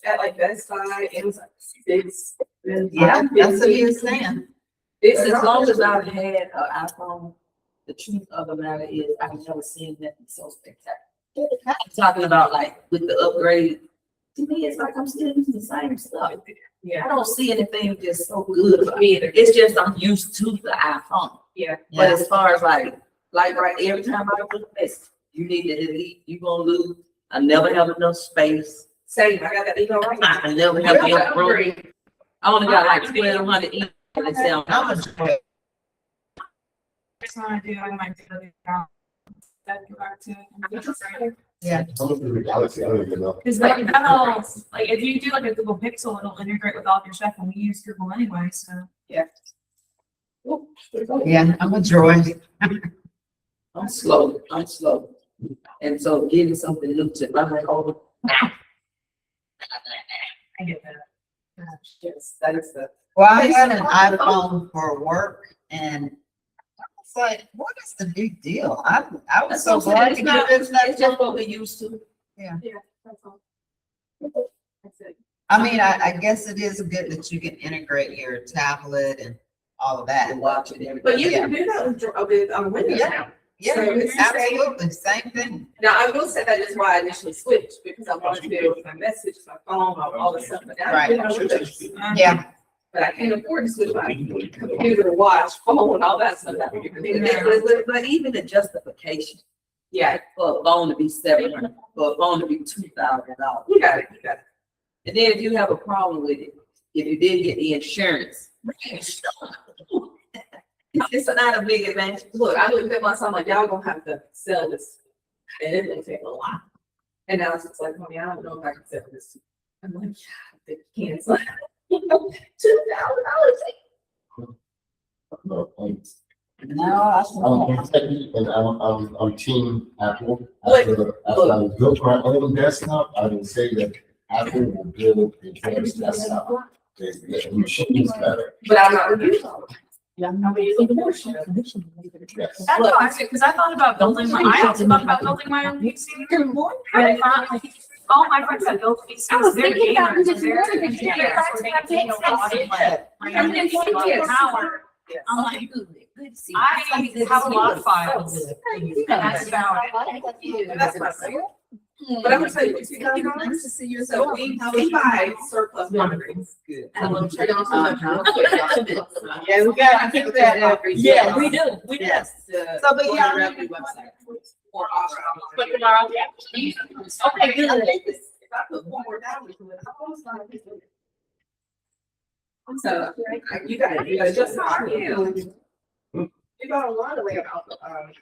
at like Best Buy, Amazon, it's been Yeah, that's what he was saying. It's as long as I've had an iPhone, the truth of the matter is I've never seen nothing so spectacular. I'm talking about like with the upgrade. To me, it's like I'm still using the same stuff. Yeah. I don't see anything just so good for me either. It's just I'm used to the iPhone. Yeah. But as far as like right every time I do this, you need to delete, you gonna lose. I never have enough space. Same, I got that email right now. I never have enough room. I only got like 1,200 emails. How much? I do, I might do that. Go back to it. Yeah. Because like that'll, like if you do like a Google Pixel, it'll integrate with all of your stuff, and we use Google anyway, so. Yeah, I'm a droid. I'm slow. And so getting something new to run like over. I get that. Yes, that is the. Well, I had an iPhone for work, and it's like, what is the big deal? I was so glad to get this. It's just what we used to. Yeah, that's all. That's it. I mean, I guess it is good that you can integrate your tablet and all of that. And watch it every But you Yeah. can do that with Windows Yeah. now. Yeah, So it's absolutely, same thing. Now, I will say that is why I initially switched, because I wanted to be able to message my phone, all this stuff, but now I Right. can do Windows. Yeah, But I can't afford to switch my computer, watch, phone, all that stuff. But even the justification Yeah, for a phone to be $700, for a phone to be $2,000. you got it, you got it. And then if you have a problem with it, if you did get the insurance, it's not a big advantage. Look, I looked at my son like, y'all gonna have to sell this, and it will take a lot. And now it's just like, mommy, I don't know if I can sell this. I'm like, yeah, I think you can. It's like, $2,000. no, I'm team Apple. Look, After I built my own desktop, I would say that Apple will build a better desktop. The machine is better. But I'm not reviewing all of it. Yes. That's why, because I thought about building my, I also thought about building my own PC. And I thought like, all my friends that built PCs, they're gamers, they're engineers, so they can know how to like, I'm power. I'm like, I have a lot of files, and that's about it. And that's my thing. But I'm gonna tell you, Nice to see you. so we buy surplus memories. And we'll trade on some. yeah, we gotta keep that up. Yeah, we do. We do. Yes. So, but yeah, Revenue website. Or option. But tomorrow, yeah. Okay, good. If I put one more down, we can. So, you got just how you. You got a lot of way about,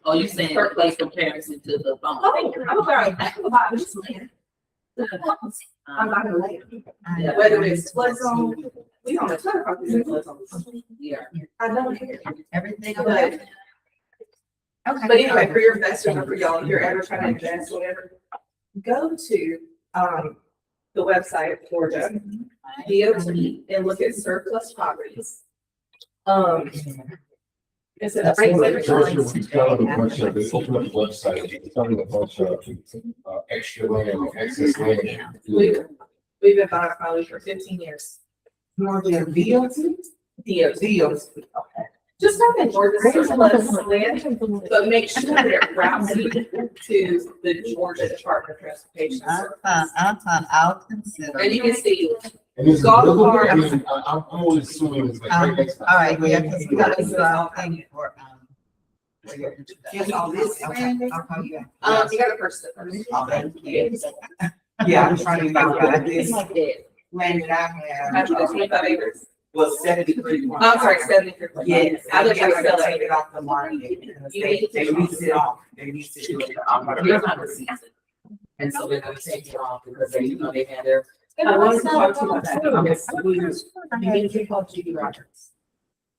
Oh, you saying place comparison to the phone? oh, I'm sorry, about this man. I'm not gonna lay it. Whether it's flood zone, we don't have ton of properties in flood zones. Yeah. I don't care. Everything. But, Okay. but anyway, for your investors or for y'all, if you're ever trying to invest, whatever, go to, the website for the DOT and look at surplus properties. It's a That's great one of the website. first ones, got a bunch of, they opened up the website, it's telling a bunch of extra land, excess land. We've been buying probably for 15 years. More than VLT? DOT. Just have it Georgia surplus land, but make sure that it routes you to the Georgia Department of Transportation. I'll consider. And you can see, And is it Golf livable? cart. I mean, I'm only assuming it's like right next to. All right, yeah, because we got this, thing for, for your introduction. Yes, all this. Okay, I'll call you back. you gotta purchase it first. Okay. Yeah, I'm trying to figure out this Like that. land that I have. That's 25 acres. Was 73. I'm sorry, 73. Yes, I looked at gotta it. take it off the market. because You need to They take lease it off. They lease it off. You're not the season. And so they're gonna take it off because they, you know, they had their. I wanted to talk to you about that. You need to call Judy Rogers.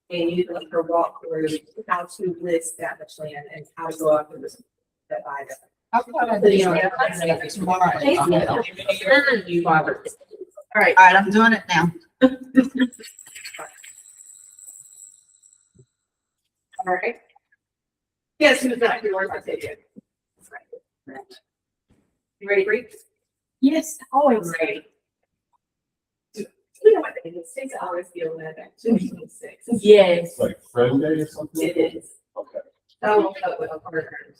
And you let her walk through how to list that much land and how to go after this, that buy that. I'll call that video tomorrow. You bought it. All right. All right, I'm doing it now. All right. Yes, who's not your words? I take it. You ready, Bree? Yes, always. Great. You know what, it takes hours to get on that, 26. Yes. It's like friend day or something? It is. Okay. I won't know with a partner.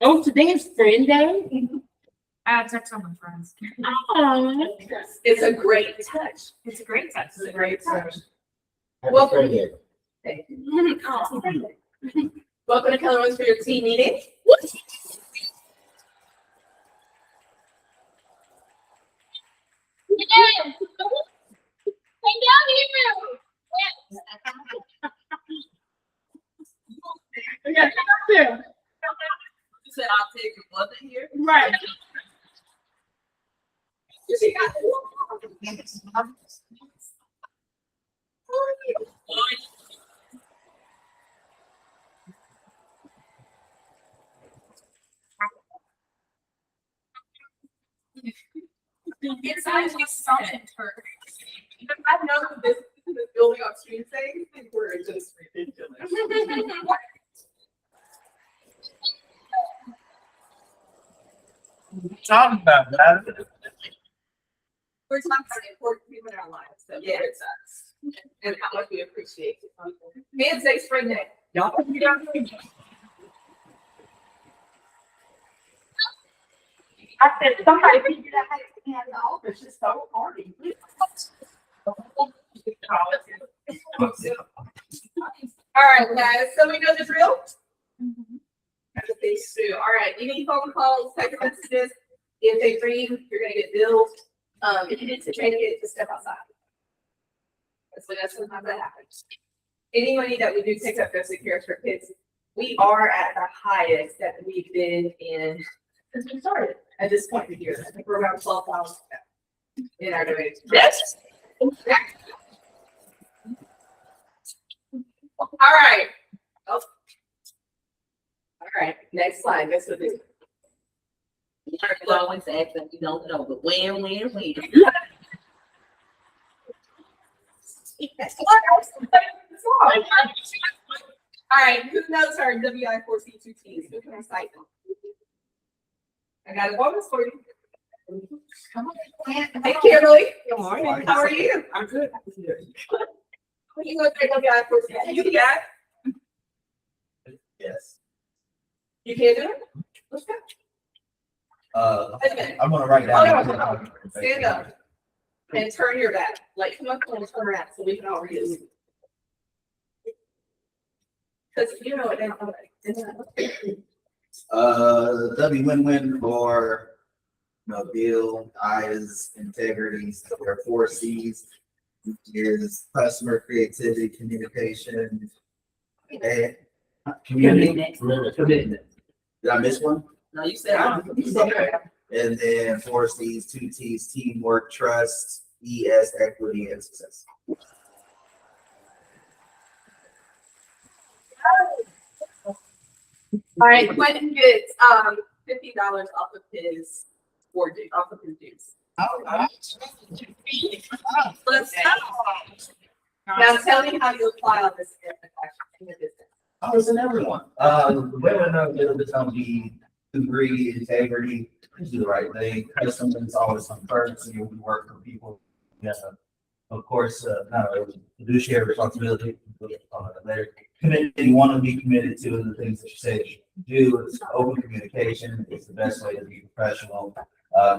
Oh, today is friend day? I text all my friends. Oh. It's a great touch. It's a great text. It's a great touch. Happy Well, friend day. Thank you. Welcome to Keller for your team meeting. You said I'll take your mother here. Right. She got It's actually summoned her. I know that this building up street thing, we're just ridiculous. Talking about that. We're talking about important people in our lives, so yeah, it's us. And how much we appreciate it. Man, say spring day. Y'all. I said, somebody figured out how to have the office, just throw a party. All right, guys, so we know the drill? Okay, so, all right, any phone calls, text messages, if they ring, you're gonna get billed. If you need to change it, just step outside. That's sometimes that happens. Any money that we do take up as security for kids, we are at the highest that we've been in since we started. At this point in the year, I think we're around 12,000 in our donations. Yes. All right. Oh. All right, next slide. Guess what this is? You always ask them, you don't know, but when. All right, who knows our WI4C2Ts? Who can recite them? I got a bonus for you. Hey, Kimberly. Good morning. How are you? I'm good. What are you going to WI4C? You got? Yes. You can't do it? Let's go. Wait a minute. I'm gonna write Oh, down. no. Stand up and turn your back. Like, come up and turn around so we can all read it. Because you know it now. W win-win for, Bill, I is integrity, so there are 4 C's. Is customer creativity, communication, and community. Commitment. Did I miss one? No, you said, And then 4 C's, 2 T's, teamwork, trust, ES, equity, and success. All right, Quentin gets $50 off of his dues. All right. Let's go. Now tell me how you apply all this in the business. I was in everyone. The way I know a bit on the degree, integrity, do the right thing. Customer is always on first, and you work for people. Yeah, of course, not a fiduciary responsibility. Later, committed. You want to be committed to the things that you say you do. It's open communication. It's the best way to be professional.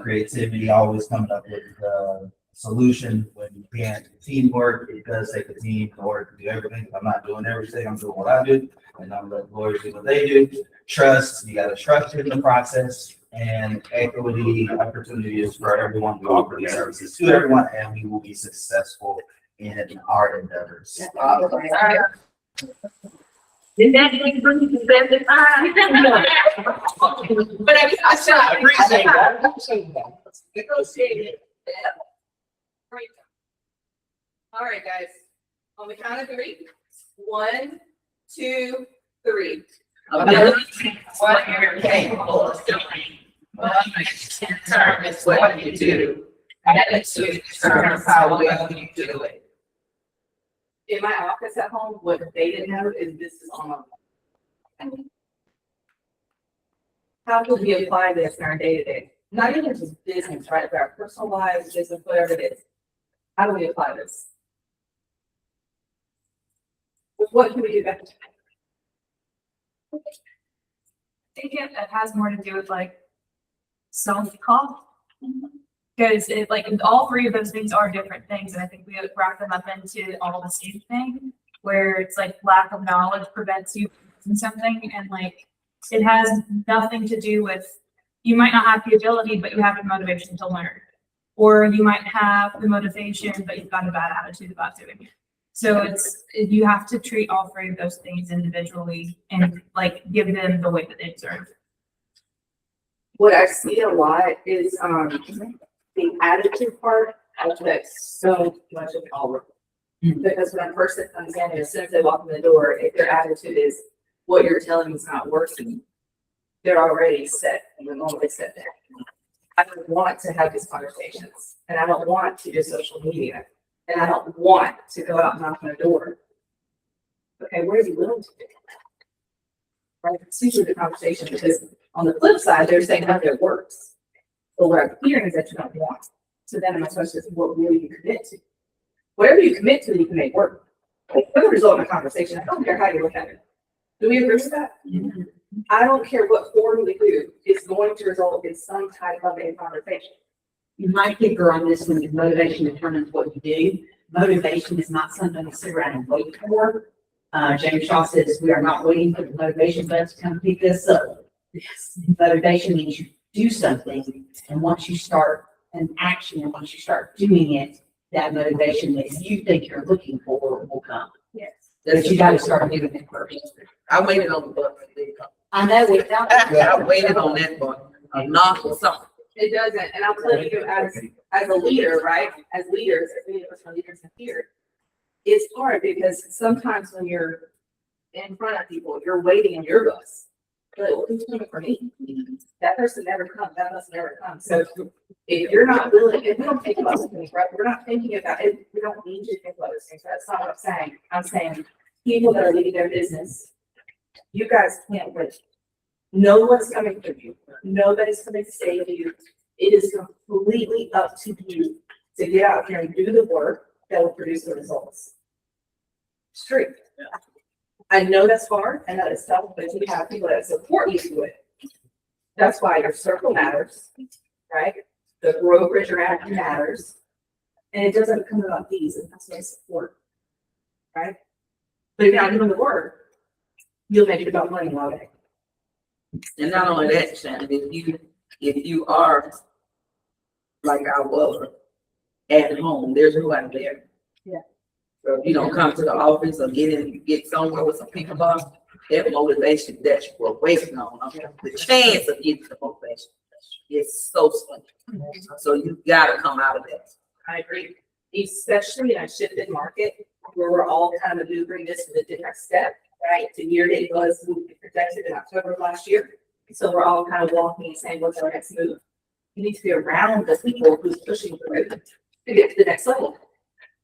Creativity, always coming up with a solution when you can't. Teamwork, it does take a team in order to do everything. If I'm not doing everything, I'm doing what I do, and I'm letting lawyers do what they do. Trust, you got to trust in the process, and equity opportunities for everyone to offer these services to everyone, and we will be successful in our endeavors. did that make bring you to 75? But I shot. Appreciate that. Negotiated. Great. All right, guys. On the count of 3. 1, 2, 3. What you're capable of doing. What determines what you do. Attitude determines how well you do it. In my office at home, what they didn't know is this is on my. How could we apply this in our day-to-day? not even just business, right, but our personal lives, business, whatever it is. How do we apply this? What can we do better? I think it has more to do with like self-talk. Because it like all three of those things are different things, and I think we would wrap them up into all the same thing, where it's like lack of knowledge prevents you from something, and like it has nothing to do with you might not have the ability, but you have the motivation to learn, or you might have the motivation, but you've got a bad attitude about doing it. So you have to treat all three of those things individually and like give them the weight that they deserve. What I see a lot is, the attitude part affects so much of all of it. Because when a person comes in, as soon as they walk in the door, if their attitude is what you're telling me is not working, they're already set in the moment they set there. I don't want to have these conversations, and I don't want to do social media, and I don't want to go out and knock on a door. Okay, what are you willing to do? Right, it's usually the conversation, because on the flip side, they're saying how it works. But what I'm hearing is that you don't want. So then my question is, what will you commit to? Whatever you commit to, you can make work. It's going to result in a conversation. I don't care how you look at it. Do we agree with that? Mm-hmm. I don't care what form we do. It's going to result in some type of a conversation. My kicker on this one is motivation determines what you do. Motivation is not something to sit around and wait for. James Shaw says we are not waiting for the motivation bus to come pick us up. Yes. Motivation means you do something, and once you start an action, and once you start doing it, that motivation that you think you're looking for will come. Yes. But you got to start doing it first. I waited on the bus. I know without. I waited on that bus. A knock or something. It doesn't, and I'll tell you, as a leader, right? As leaders, as many of us are leaders in here, it's hard because sometimes when you're in front of people, you're waiting in your bus. But who's coming for me? That person never comes. That bus never comes. So if you're not willing, if we don't think about those things, right? We're not thinking about it. We don't need you to think about those things. That's not what I'm saying. I'm saying people that are leading their business, you guys can't wait. No one's coming for you. Nobody's coming to save you. It is completely up to you to get out here and do the work that will produce the results. It's true. I know that's hard. I know it's tough, but you have people that support you to it. That's why your circle matters, right? The brokerage around you matters. And it doesn't come about these, and that's why support, right? But if you're not doing the work, you'll make it about money all day. And not only that, Shannon, if you are like I was at home, there's nobody there. Yeah. So if you don't come to the office or get somewhere with some people, that motivation that you were waiting on, the chance of getting the motivation is so slim. So you gotta come out of that. I agree, especially in a shifted market where we're all kind of maneuvering this to the next step, right? The year date was projected in October of last year. So we're all kind of walking and saying, what's our next move? You need to be around the people who's pushing through to get to the next level.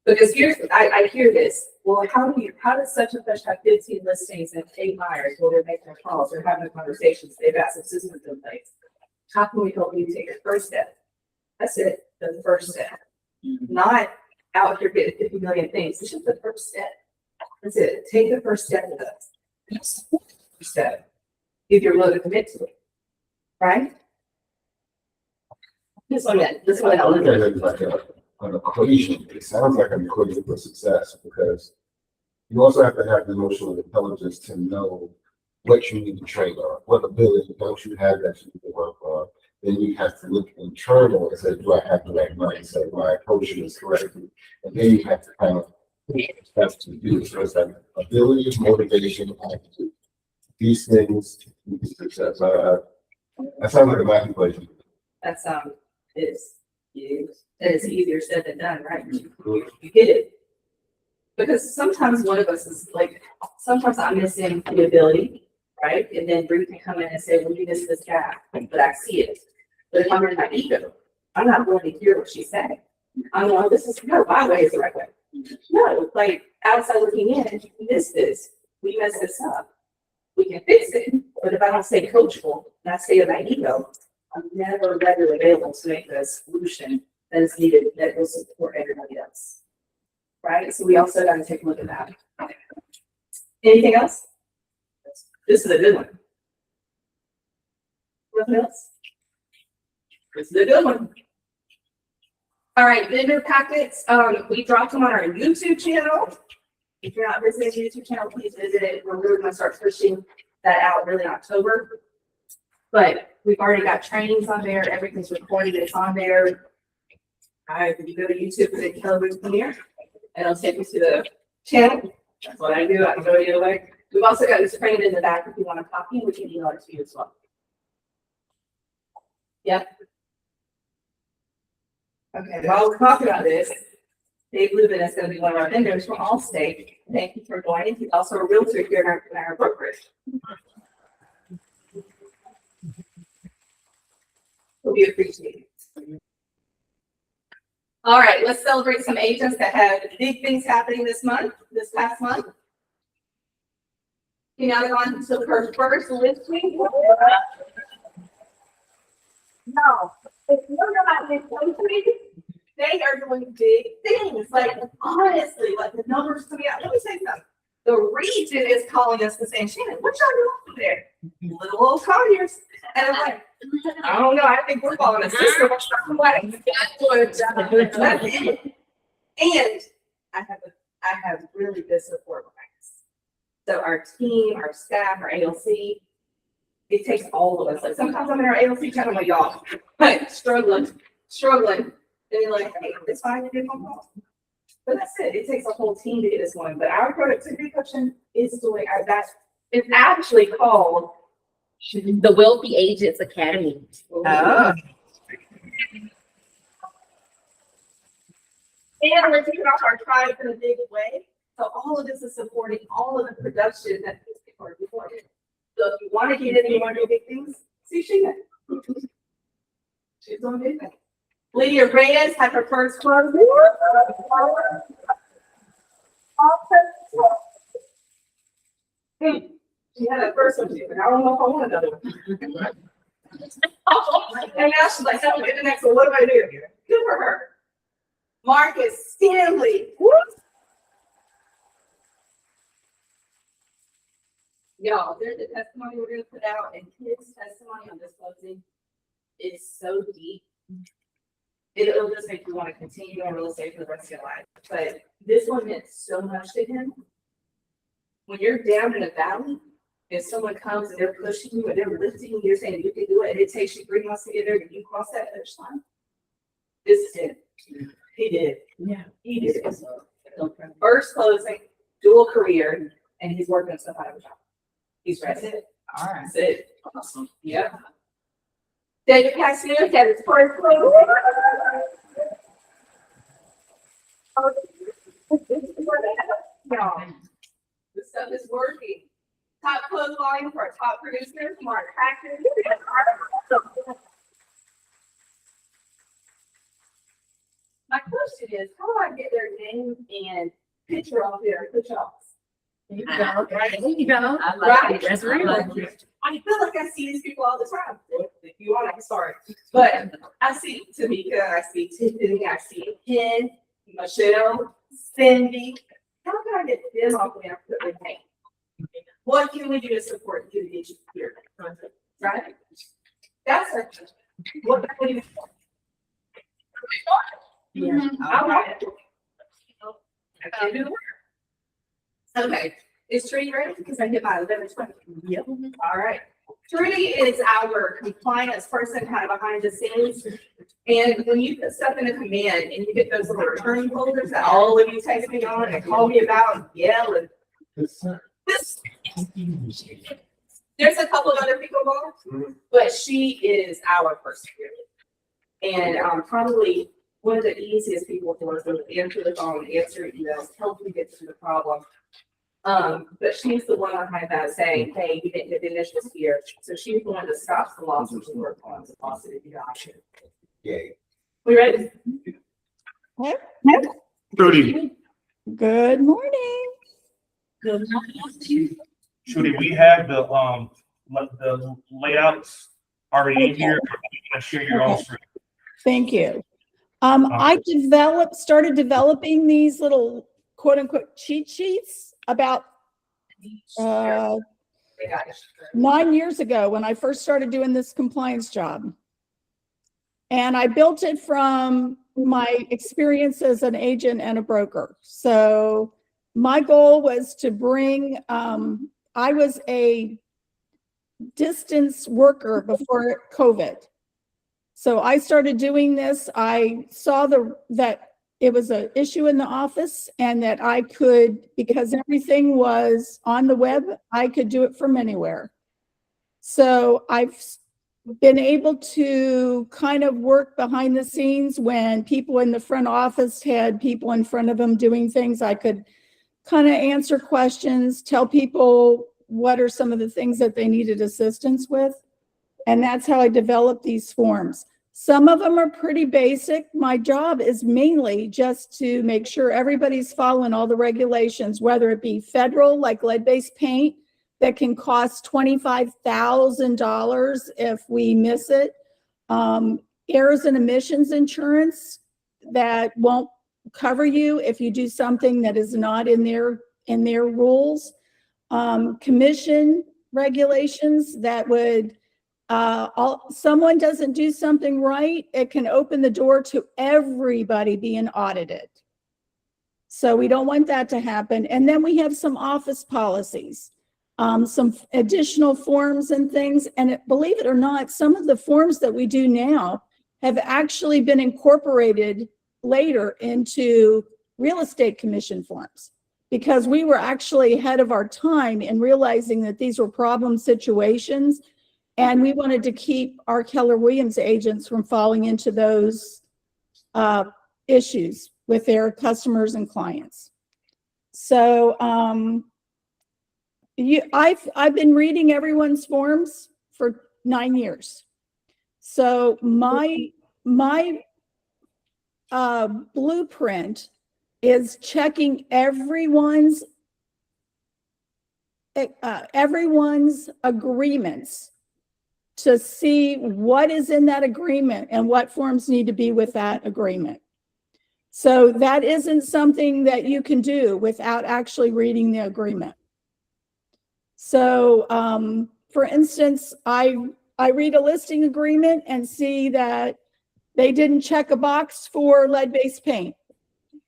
Because I hear this, well, how does such and such have 15 listings and 8 buyers while they're making their calls, they're having conversations, they've got some systems in place. How can we help you take the first step? That's it, the first step. Not out here getting 50 million things. It's just the first step. That's it. Take the first step with us. Step. If you're willing to commit to it. Right? This one. I look at it like an equation. It sounds like an equation for success because you also have to have the emotional intelligence to know what you need to train on, what ability don't you have that you need to work on. Then you have to look internal and say, do I have the right mindset? My approach is correct. And then you have to kind of have to do it. So it's like ability, motivation, attitude. These things lead to success. That sounds like a math equation. That's it's easier said than done, right? You get it. Because sometimes one of us is like, sometimes I'm missing the ability, right? And then Ruth can come in and say, well, you missed this gap, but I see it. But if I'm in my ego, I'm not willing to hear what she's saying. I'm like, this is no, my way is the right way. No, like outside looking in, we missed this. We messed this up. We can fix it. But if I don't stay coachable and I stay in my ego, never readily available to make the solution that is needed that will support everybody else. Right? So we also got to take a look at that. Anything else? This is a good one. Nothing else? This is a good one. All right, vendor packets. We dropped them on our YouTube channel. If you're not visiting the YouTube channel, please visit it. We're really gonna start pushing that out really in October. But we've already got trainings on there. Everything's recorded. It's on there. If you go to YouTube, click Keller here, and it'll take you to the channel. That's what I do. I can go the other way. We've also got this printed in the back if you want a copy. We can email it to you as well. Yep. Okay, while we're talking about this, Dave Lubin is going to be one of our vendors from Allstate. Thank you for joining. He's also a realtor here in our brokerage. He'll be appreciated. All right, let's celebrate some agents that had big things happening this past month. You know, on to her first listing. No, if you don't know about this listing, they are doing big things. Like, honestly, like the numbers coming out. Let me say something. The region is calling us and saying, Shannon, what y'all doing over there? Little old Colliers. And I'm like, I don't know. I think we're following a system or something like that. And I have really good support behind us. So our team, our staff, our ALC, it takes all of us. Like sometimes I'm in our ALC channel, I'm like, y'all, struggling. And you're like, hey, it's fine to do phone calls. But that's it. It takes a whole team to get this going. But our productivity coaching is doing that. It's actually called The Wealthy Agents Academy. Oh. And we're taking off our tribe in a big way. So all of this is supporting all of the production that these people are doing. So if you want to get in and you want to do big things, see Sheena. She's doing big things. Lydia Reyes had her first one. She had her first one, but I don't know if I want another one. And now she's like, I'm getting the next one. What do I do? Good for her. Marcus Stanley. Y'all, there's a testimony we're going to put out, and his testimony on this closing is so deep. It'll just make you want to continue on real estate for the rest of your life. But this one meant so much to him. When you're down in a valley and someone comes and they're pushing you and they're lifting you, you're saying you can do it, and it takes you 3 months to get there and you cross that finish line. This is it. He did. Yeah, he did. First closing, dual career, and he's working himself out of a job. He's ready. All right. That's it. Awesome. Yeah. David Cassius had his first closing. This stuff is working. Top close volume for our top producers, Mark Hackett. My question is, how do I get their name and picture off there? There you go. There you go. I like Right. it. That's real. I feel like I see these people all the time. If you want, I'm sorry. But I see Tamika, I see Tiffany, I see Ken, Michelle, Cindy. How can I get them off there and put their name? What can we do to support you to get you here? Right? That's a what can we do? Yeah. All right. I can't do the work. Okay. Is Trudie ready? Because I hit my 11:20. Yep. All right. Trudie is our compliance person kind of behind the scenes. And when you put stuff in a command and you get those little return folders that all of you text me on and call me about and yell and this, there's a couple of other people involved, but she is our person. And probably one of the easiest people for us to answer the phone, answer emails, help you get through the problem. But she's the one behind that saying, hey, you didn't get the initials here. So she's the one that stops the lawsuits and work on the lawsuit if you don't. Yay. We ready? Trudie, Good morning. Trudie, we have the layouts already in here. I share your own Okay. screen. Thank you. I started developing these little quote unquote cheat sheets about, 9 years ago when I first started doing this compliance job. And I built it from my experience as an agent and a broker. So my goal was to bring, I was a distance worker before COVID. So I started doing this. I saw that it was an issue in the office and that I could, because everything was on the web, I could do it from anywhere. So I've been able to kind of work behind the scenes when people in the front office had people in front of them doing things. I could kind of answer questions, tell people what are some of the things that they needed assistance with. And that's how I developed these forms. Some of them are pretty basic. My job is mainly just to make sure everybody's following all the regulations, whether it be federal, like lead-based paint, that can cost $25,000 if we miss it. Errors and emissions insurance that won't cover you if you do something that is not in their rules. Commission regulations that would, someone doesn't do something right, it can open the door to everybody being audited. So we don't want that to happen. And then we have some office policies, some additional forms and things. And believe it or not, some of the forms that we do now have actually been incorporated later into real estate commission forms, because we were actually ahead of our time in realizing that these were problem situations. And we wanted to keep our Keller Williams agents from falling into those issues with their customers and clients. So I've been reading everyone's forms for 9 years. So my blueprint is checking everyone's agreements to see what is in that agreement and what forms need to be with that agreement. So that isn't something that you can do without actually reading the agreement. So for instance, I read a listing agreement and see that they didn't check a box for lead-based paint.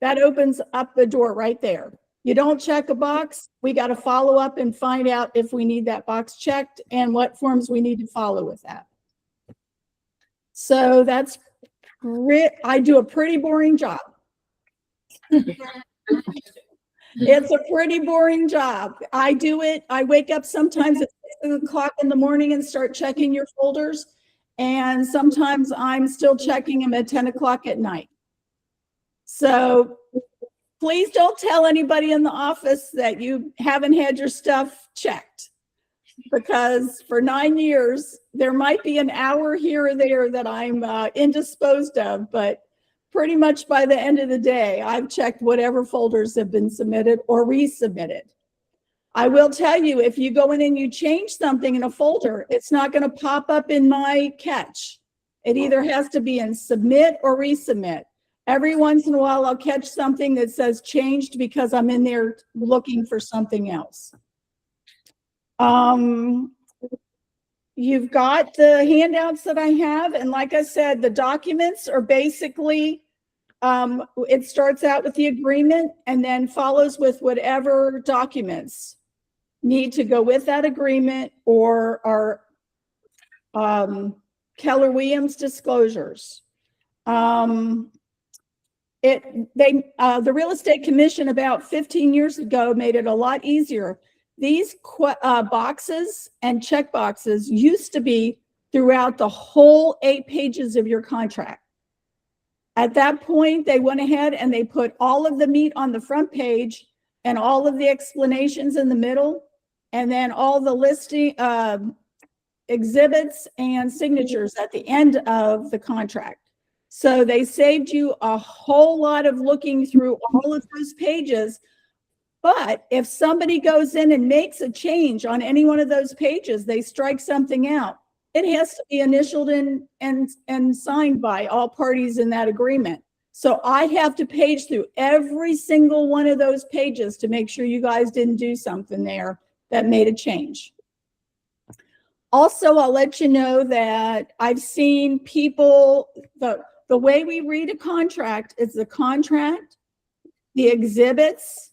That opens up the door right there. You don't check a box, we got to follow up and find out if we need that box checked and what forms we need to follow with that. So that's, I do a pretty boring job. It's a pretty boring job. I do it. I wake up sometimes at 6 o'clock in the morning and start checking your folders. And sometimes I'm still checking them at 10 o'clock at night. So please don't tell anybody in the office that you haven't had your stuff checked, because for 9 years, there might be an hour here or there that I'm indisposed of, but pretty much by the end of the day, I've checked whatever folders have been submitted or resubmitted. I will tell you, if you go in and you change something in a folder, it's not going to pop up in my catch. It either has to be in submit or resubmit. Every once in a while, I'll catch something that says changed because I'm in there looking for something else. You've got the handouts that I have. And like I said, the documents are basically, it starts out with the agreement and then follows with whatever documents need to go with that agreement or are Keller Williams disclosures. The Real Estate Commission about 15 years ago made it a lot easier. These boxes and check boxes used to be throughout the whole 8 pages of your contract. At that point, they went ahead and they put all of the meat on the front page and all of the explanations in the middle, and then all the listing exhibits and signatures at the end of the contract. So they saved you a whole lot of looking through all of those pages. But if somebody goes in and makes a change on any one of those pages, they strike something out, It has to be initialed and signed by all parties in that agreement. So I have to page through every single one of those pages to make sure you guys didn't do something there that made a change. Also, I'll let you know that I've seen people, the way we read a contract is the contract, the exhibits,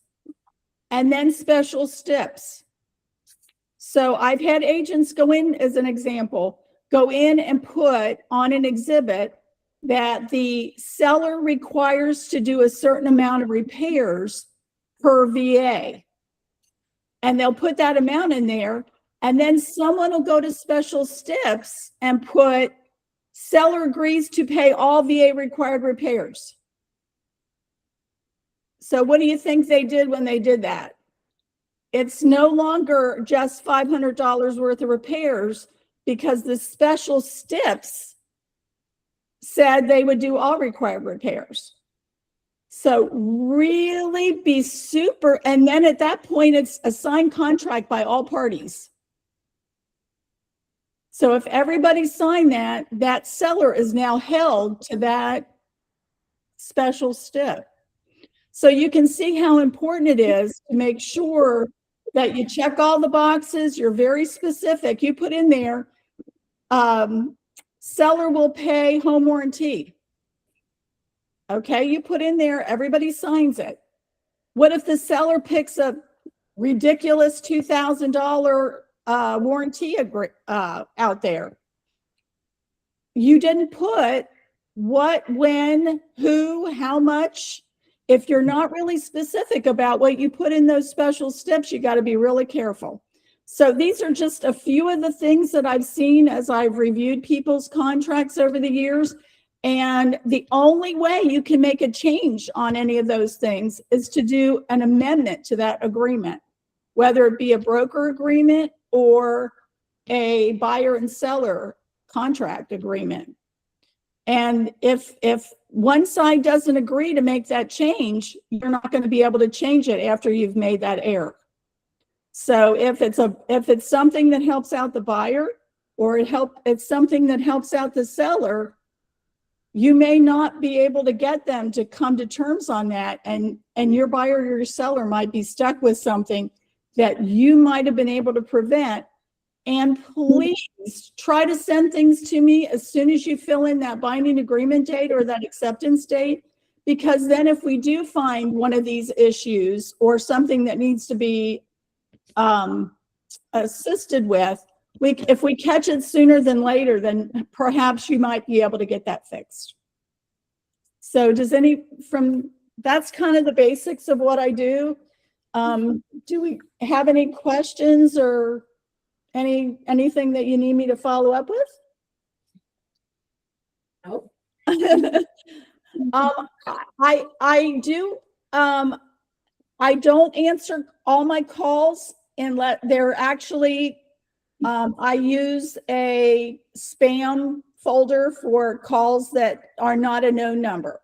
and then special steps. So I've had agents go in, as an example, go in and put on an exhibit that the seller requires to do a certain amount of repairs per VA. And they'll put that amount in there, and then someone will go to special steps and put seller agrees to pay all VA required repairs. So what do you think they did when they did that? It's no longer just $500 worth of repairs, because the special steps said they would do all required repairs. So really be super, and then at that point, it's a signed contract by all parties. So if everybody signed that, that seller is now held to that special step. So you can see how important it is to make sure that you check all the boxes. You're very specific. You put in there, seller will pay home warranty. Okay, you put in there, everybody signs it. What if the seller picks a ridiculous $2,000 warranty out there? You didn't put what, when, who, how much. If you're not really specific about what you put in those special steps, you got to be really careful. So these are just a few of the things that I've seen as I've reviewed people's contracts over the years. And the only way you can make a change on any of those things is to do an amendment to that agreement, whether it be a broker agreement or a buyer and seller contract agreement. And if one side doesn't agree to make that change, you're not going to be able to change it after you've made that error. So if it's something that helps out the buyer, or it's something that helps out the seller, you may not be able to get them to come to terms on that, and your buyer or your seller might be stuck with something that you might have been able to prevent. And please try to send things to me as soon as you fill in that binding agreement date or that acceptance date, because then if we do find one of these issues or something that needs to be assisted with, if we catch it sooner than later, then perhaps you might be able to get that fixed. So that's kind of the basics of what I do. Do we have any questions or anything that you need me to follow up with? Nope. I do. I don't answer all my calls unless they're actually, I use a spam folder for calls that are not a known number.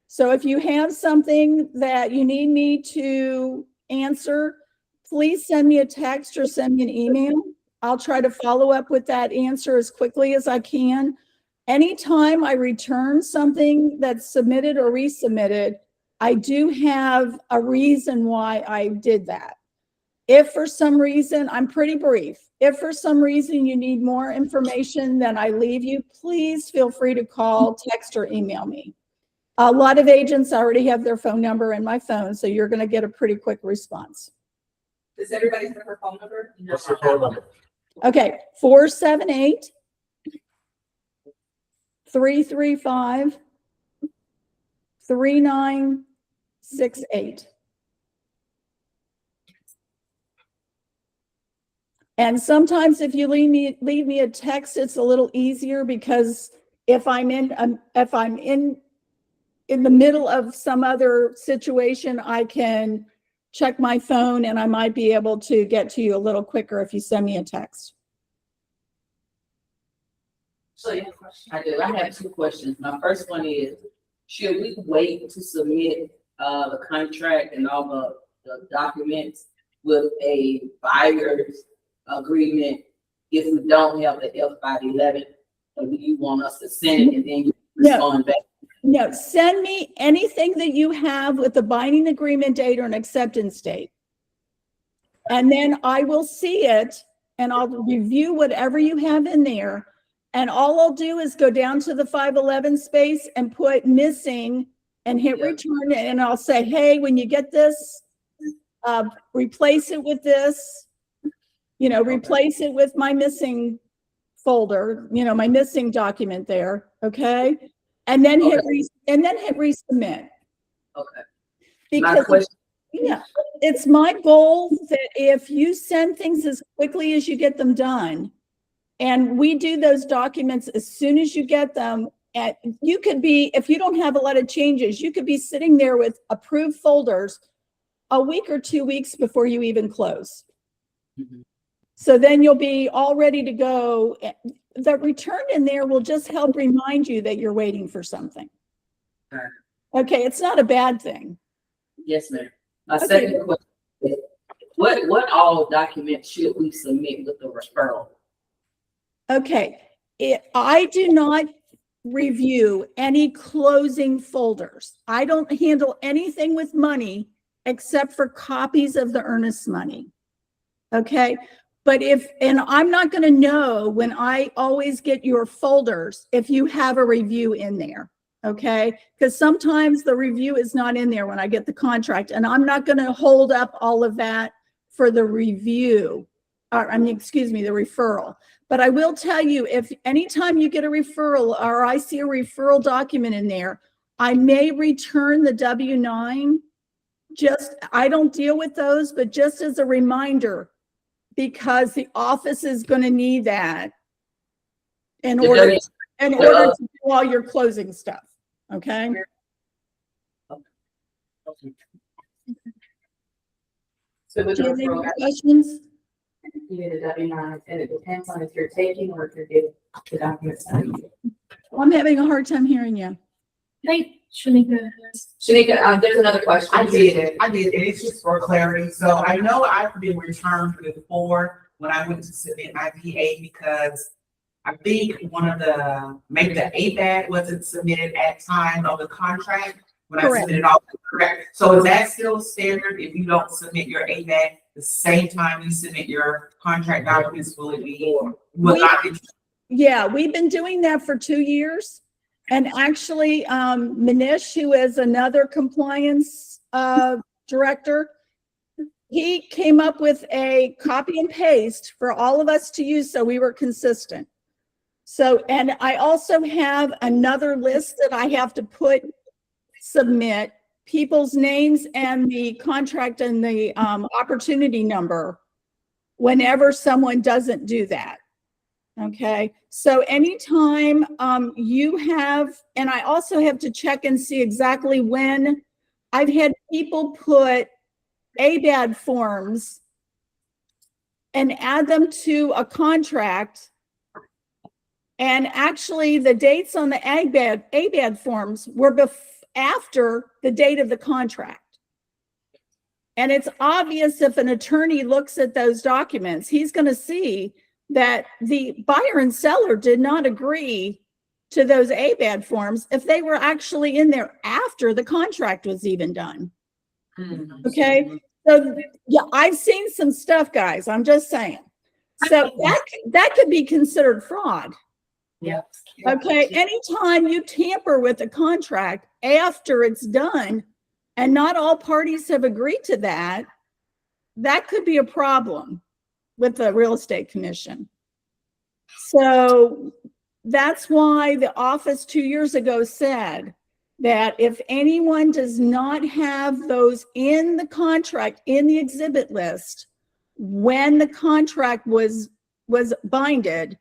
So if you have something that you need me to answer, please send me a text or send me an email. I'll try to follow up with that answer as quickly as I can. Anytime I return something that's submitted or resubmitted, I do have a reason why I did that. If for some reason, I'm pretty brief. If for some reason you need more information than I leave you, please feel free to call, text, or email me. A lot of agents already have their phone number in my phone, so you're going to get a pretty quick response. Does everybody have her phone number? What's the phone number? Okay, 478-335-3968. And sometimes if you leave me a text, it's a little easier, because if I'm in the middle of some other situation, I can check my phone and I might be able to get to you a little quicker if you send me a text. So yeah, I do. I have two questions. My first one is, should we wait to submit the contract and all the documents with a buyer's agreement if we don't have the F511, or do you want us to send it and then you No. respond back? No, send me anything that you have with a binding agreement date or an acceptance date. And then I will see it and I'll review whatever you have in there. And all I'll do is go down to the 511 space and put missing and hit Yeah. return. And I'll say, hey, when you get this, replace it with this, replace it with my missing folder, my missing document there. Okay. And then hit resubmit. Okay. My Because question, it's my goal that if you send things as quickly as you get them done, and we do those documents as soon as you get them, and you could be, if you don't have a lot of changes, you could be sitting there with approved folders a week or 2 weeks before you even close. Mhm. So then you'll be all ready to go. The return in there will just help remind you that you're waiting for something. Okay. Okay, it's not a bad thing. yes, ma'am. My Okay. second question is, what all documents should we submit with the referral? Okay, I do not review any closing folders. I don't handle anything with money except for copies of the earnest money. Okay, but and I'm not going to know when I always get your folders if you have a review in there. Okay, because sometimes the review is not in there when I get the contract, and I'm not going to hold up all of that for the review, or the referral. But I will tell you, if anytime you get a referral or I see a referral document in there, I may return the W-9. I don't deal with those, but just as a reminder, because the office is going to need that in order to do all your closing stuff. Okay. So with Do the you have any referral, more questions? you need a W-9, and it depends on if you're taking or if you're getting the documents. I'm having a hard time hearing you. Hey, Shanika. Shanika, there's another question. I did, and it's just for clarity, so I know I've been returned before when I went to submit my PA because I think maybe the ABAG wasn't submitted at time of the contract when I Correct. submitted all, correct? So is that still standard if you don't submit your ABAG the same time you submit your contract documents, will it be, will not be? Yeah, we've been doing that for 2 years. And actually, Manish, who is another compliance director, he came up with a copy and paste for all of us to use so we were consistent. So, and I also have another list that I have to submit people's names and the contract and the opportunity number whenever someone doesn't do that. Okay, so anytime you have, and I also have to check and see exactly when. I've had people put ABAD forms and add them to a contract. And actually the dates on the ABAD forms were after the date of the contract. And it's obvious if an attorney looks at those documents, he's going to see that the buyer and seller did not agree to those ABAD forms if they were actually in there after the contract was even done. Okay, so yeah, I've seen some stuff, guys. I'm just saying. So that could be considered fraud. Yeah. Okay, anytime you tamper with a contract after it's done and not all parties have agreed to that, that could be a problem with the real estate commission. So that's why the office 2 years ago said that if anyone does not have those in the contract, in the exhibit list, when the contract was binded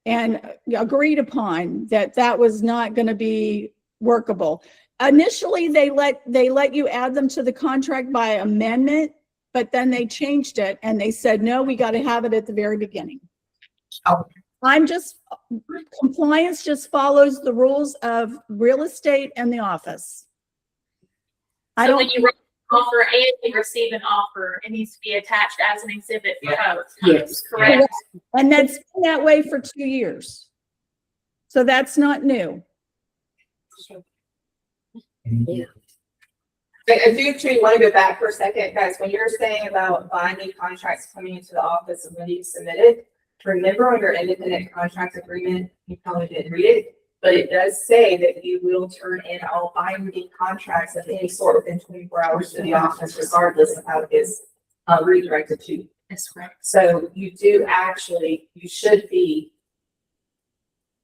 and agreed upon, that was not going to be workable. Initially, they let you add them to the contract by amendment, but then they changed it and they said, no, we got to have it at the very beginning. Compliance just follows the rules of real estate and the office. offer and we receive an offer, it needs to be attached as an exhibit for both. Yes. Correct. And that's been that way for 2 years. So that's not new. I do actually want to go back for a second, guys. When you're saying about binding contracts coming into the office and when you submit it, remember on your independent contract agreement, you probably didn't read it, but it does say that you will turn in all binding contracts of any sort within 24 hours to the office, regardless of how it is redirected to you. That's correct. So you should be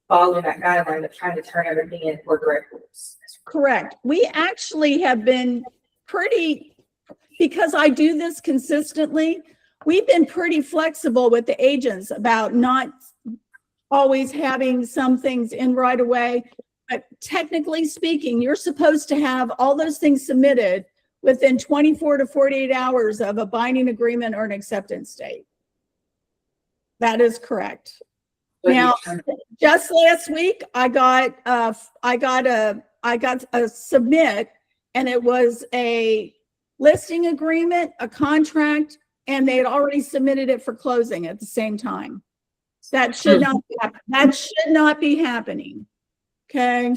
following that guideline of trying to turn everything in for direct rules. Correct. We actually have been because I do this consistently, we've been pretty flexible with the agents about not always having some things in right away. But technically speaking, you're supposed to have all those things submitted within 24 to 48 hours of a binding agreement or an acceptance date. That is correct. Now, just last week, I got a submit, and it was a listing agreement, a contract, and they had already submitted it for closing at the same time. That should not be happening. Okay.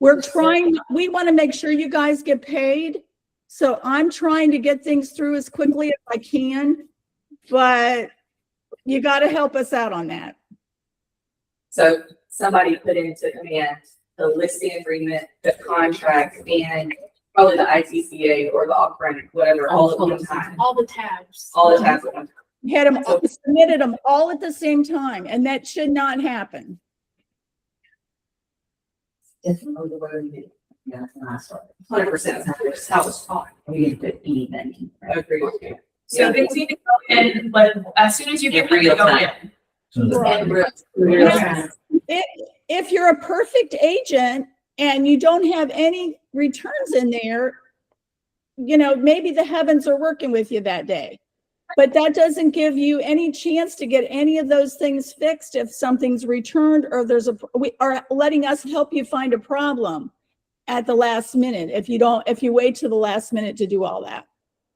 We want to make sure you guys get paid. So I'm trying to get things through as quickly as I can, but you got to help us out on that. So somebody put into command the listing agreement, the contract, and probably the ITCA or the off-rent, whatever, all at one time. All the tabs. All the tabs at one time. Had them all, submitted them all at the same time, and that should not happen. It's the way we do. Yeah, that's not sorry. 100%. That's how it's taught. We didn't put anything. I agree with you. So they need to go in, but as soon as you get ready to go in. Now, if you're a perfect agent and you don't have any returns in there, maybe the heavens are working with you that day. But that doesn't give you any chance to get any of those things fixed if something's returned or we are letting us help you find a problem at the last minute if you wait to the last minute to do all that.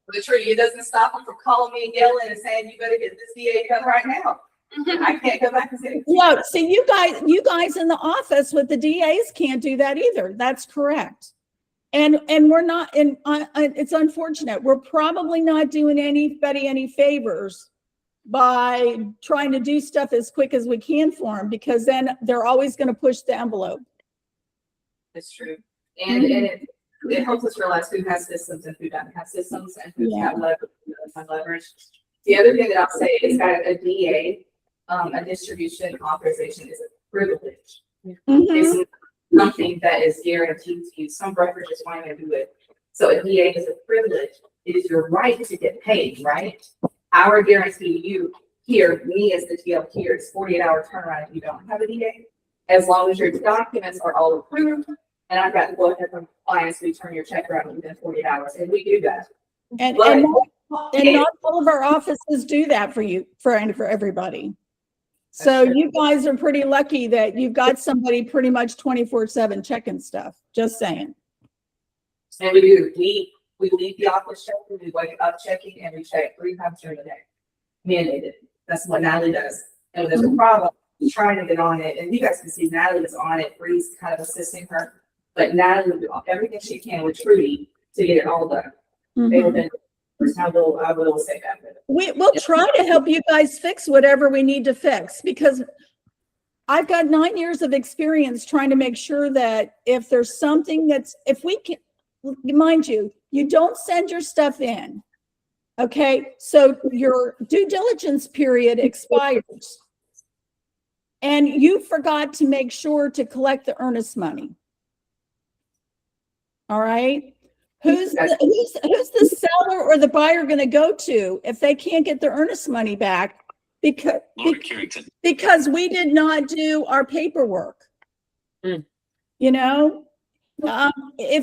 But Trudie, it doesn't stop them from calling me and yelling and saying, you better get this DA done right now. I can't go back and say. Yeah, see, you guys in the office with the DAs can't do that either. That's correct. And we're not, and it's unfortunate. We're probably not doing anybody any favors by trying to do stuff as quick as we can for them, because then they're always going to push the envelope. It's true. And it helps us realize who has systems and who doesn't have systems and who's got leverage. The other thing that I'll say is that a DA, a distribution authorization is a privilege. It's something that is guaranteed to you. Some brokerages won't even do it. So a DA is a privilege. It is your right to get paid, right? Our guarantee to you here, me as the TL here, is 48-hour turnaround if you don't have a DA. As long as your documents are all approved, and I've got to go ahead from clients to turn your check around within 48 hours, and we do that. And not all of our offices do that for you, for everybody. So you guys are pretty lucky that you've got somebody pretty much 24/7 checking stuff. Just saying. And we do. We leave the office checking, we wake up checking, and we check 3 times during the day. Mandated. That's what Natalie does. And when there's a problem, we're trying to get on it. And you guys can see Natalie is on it. Bree's kind of assisting her. But Natalie will do everything she can with Trudie to get it all done. I will say that. We'll try to help you guys fix whatever we need to fix, because I've got 9 years of experience trying to make sure that if there's something if we can, mind you, you don't send your stuff in. Okay. So your due diligence period expires and you forgot to make sure to collect the earnest money. All right. Who's the seller or the buyer going to go to if they can't get their earnest money back because we did not do our paperwork? If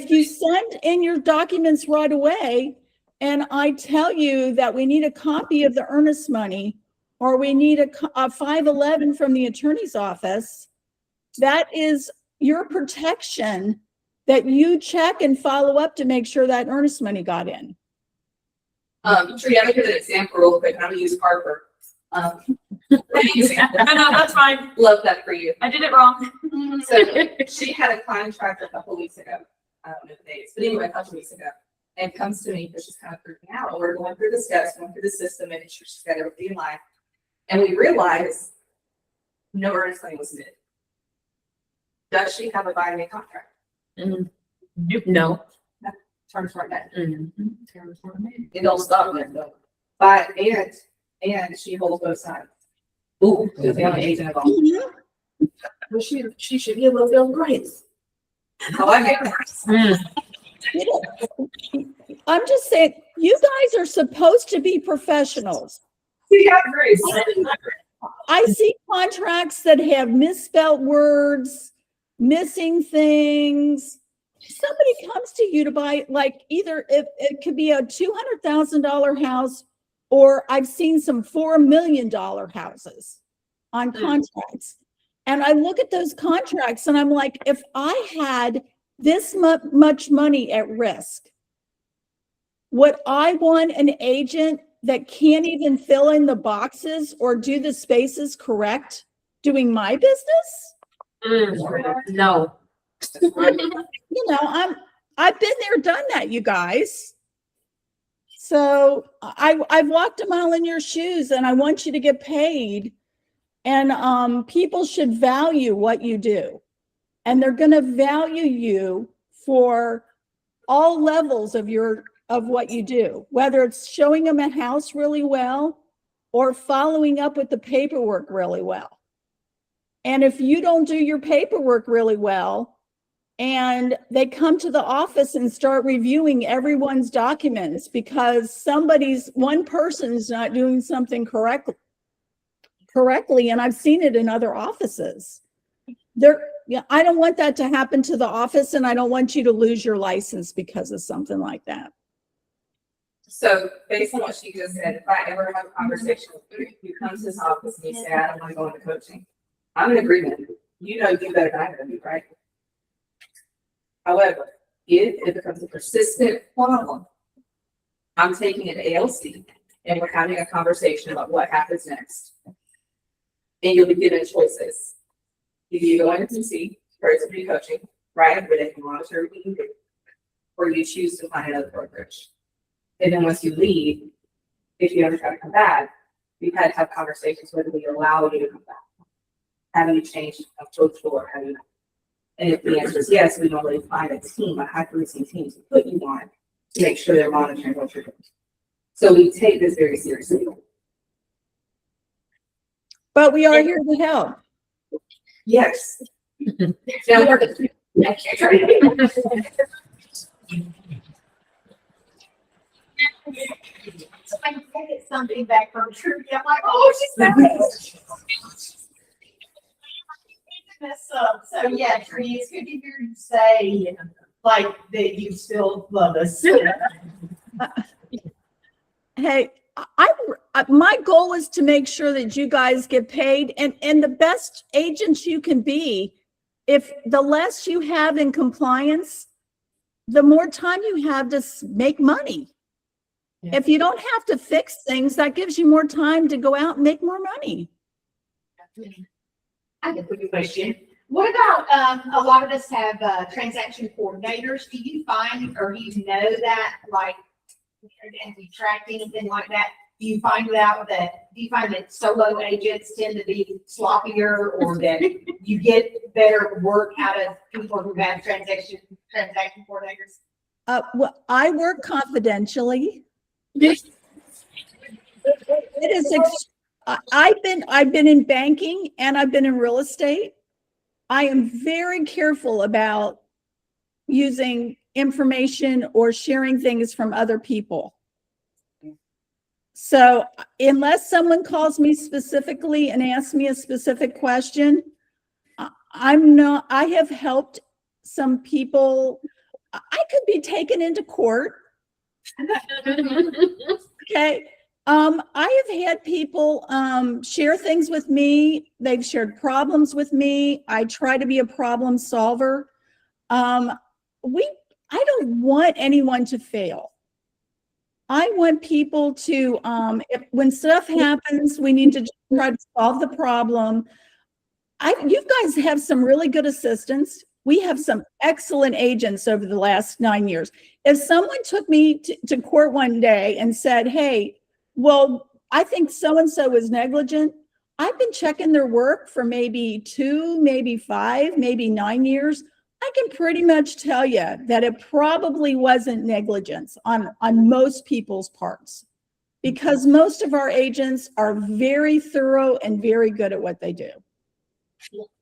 you send in your documents right away and I tell you that we need a copy of the earnest money or we need a 511 from the attorney's office, that is your protection that you check and follow up to make sure that earnest money got in. Trudie, I'm gonna give an example real quick. I'm gonna use Harper. No, that's fine. Love that for you. I did it wrong. So she had a contract a couple weeks ago. I don't know the dates, but anyway, a couple weeks ago. And comes to me because she's kind of freaking out. We're going through the steps, going through the system, and she's got everything in line. And we realized no earnest money was needed. Does she have a binding contract? No. Terms weren't met. Terms weren't met. It don't stop there though. But, and she holds both sides. Ooh, She's the only agent of all. well, she should give a little grace. Oh, I get it. I'm just saying, you guys are supposed to be professionals. See, I agree. I see contracts that have misspelled words, missing things. Somebody comes to you to buy, like, either it could be a $200,000 house, or I've seen some $4 million houses on contracts. And I look at those contracts and I'm like, if I had this much money at risk, would I want an agent that can't even fill in the boxes or do the spaces correct doing my business? No. You know, I've been there, done that, you guys. So I've walked a mile in your shoes, and I want you to get paid. And people should value what you do, and they're going to value you for all levels of what you do, whether it's showing them a house really well or following up with the paperwork really well. And if you don't do your paperwork really well, and they come to the office and start reviewing everyone's documents because one person is not doing something correctly, and I've seen it in other offices. I don't want that to happen to the office, and I don't want you to lose your license because of something like that. So based on what she just said, if I ever have a conversation with you, you come to this office and you say, I don't want to go into coaching, I'm in agreement. You know you better than I know you, right? However, if it becomes a persistent problem, I'm taking it to ALC and we're having a conversation about what happens next. And you'll be given choices. Either you go into see person be coaching, right? Where they can monitor what you do, or you choose to find another brokerage. And then once you leave, if you ever try to come back, we've had to have conversations whether we allow you to come back. Have you changed approach or have you not? And if the answer is yes, we normally find a team, a high-frequency team to put you on to make sure they're monitoring what you're doing. So we take this very seriously. But we are here to help. Yes. Now we're So I get something back from Trudie. I'm like, oh, she's nice. So yeah, Trudie, it's good to hear you say like that you still love us. Hey, my goal is to make sure that you guys get paid, and the best agents you can be. If the less you have in compliance, the more time you have to make money. Yeah. If you don't have to fix things, that gives you more time to go out and make more money. I have a quick question. What about, a lot of us have transaction coordinators. Do you find, or do you know that, like, and you track anything like that? Do you find that solo agents tend to be sloppier, or that you get better work out of people who have transaction coordinators? Well, I work confidentially. It is. I've been in banking and I've been in real estate. I am very careful about using information or sharing things from other people. So unless someone calls me specifically and asks me a specific question, I have helped some people. I could be taken into court. Okay. I have had people share things with me. They've shared problems with me. I try to be a problem solver. I don't want anyone to fail. I want people to, when stuff happens, we need to just try to solve the problem. You guys have some really good assistants. We have some excellent agents over the last 9 years. If someone took me to court one day and said, hey, well, I think so-and-so is negligent, I've been checking their work for maybe 2, maybe 5, maybe 9 years. I can pretty much tell you that it probably wasn't negligence on most people's parts, because most of our agents are very thorough and very good at what they do.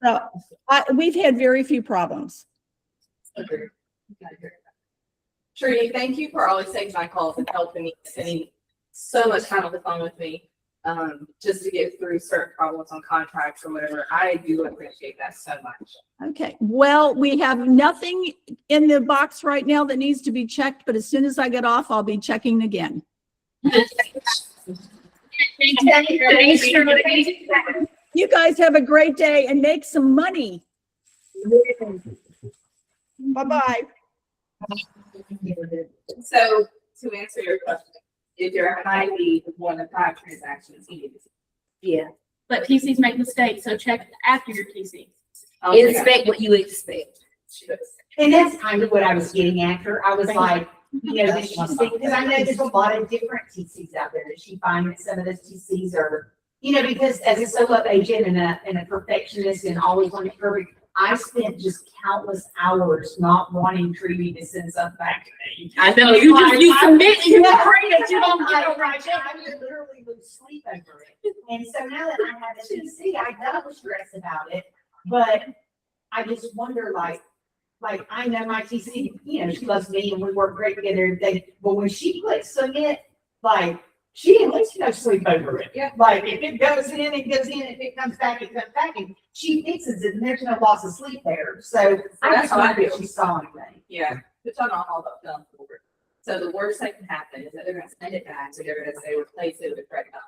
So we've had very few problems. Trudie, thank you for always taking my calls and helping me, spending so much time on the phone with me, just to get through certain problems on contracts or whatever. I do appreciate that so much. Okay, well, we have nothing in the box right now that needs to be checked, but as soon as I get off, I'll be checking again. You guys have a great day and make some money. Bye-bye. So to answer your question, if you're highly one of 5 transactions, you need to. Yeah. But TCs make mistakes, so check after your TC. Inspect what you expect. And that's kind of what I was getting after. I was like, you know, did she think, because I know there's a lot of different TCs out there. Did she find that some of those TCs are, you know, because as a solo agent and a perfectionist and always wanting perfect, I spent just countless hours not wanting Trudie to send something back to me. I know, you submit, you pray that you don't get it right. I would literally lose sleep over it. And so now that I have a TC, I don't stress about it, but I just wonder, like I know my TC, you know, she loves me and we work great together every day, but when she clicks submit, like, she didn't let you no sleep over it. Yeah. Like, if it goes in, it goes in. If it comes back, it comes back. And she fixes it, and there's no loss of sleep there. So I That's just how I wondered if feel. she saw anything. Yeah, it's on all about film forward. So the worst that can happen is that they're gonna send it back, so they're gonna say replace it with credit cards.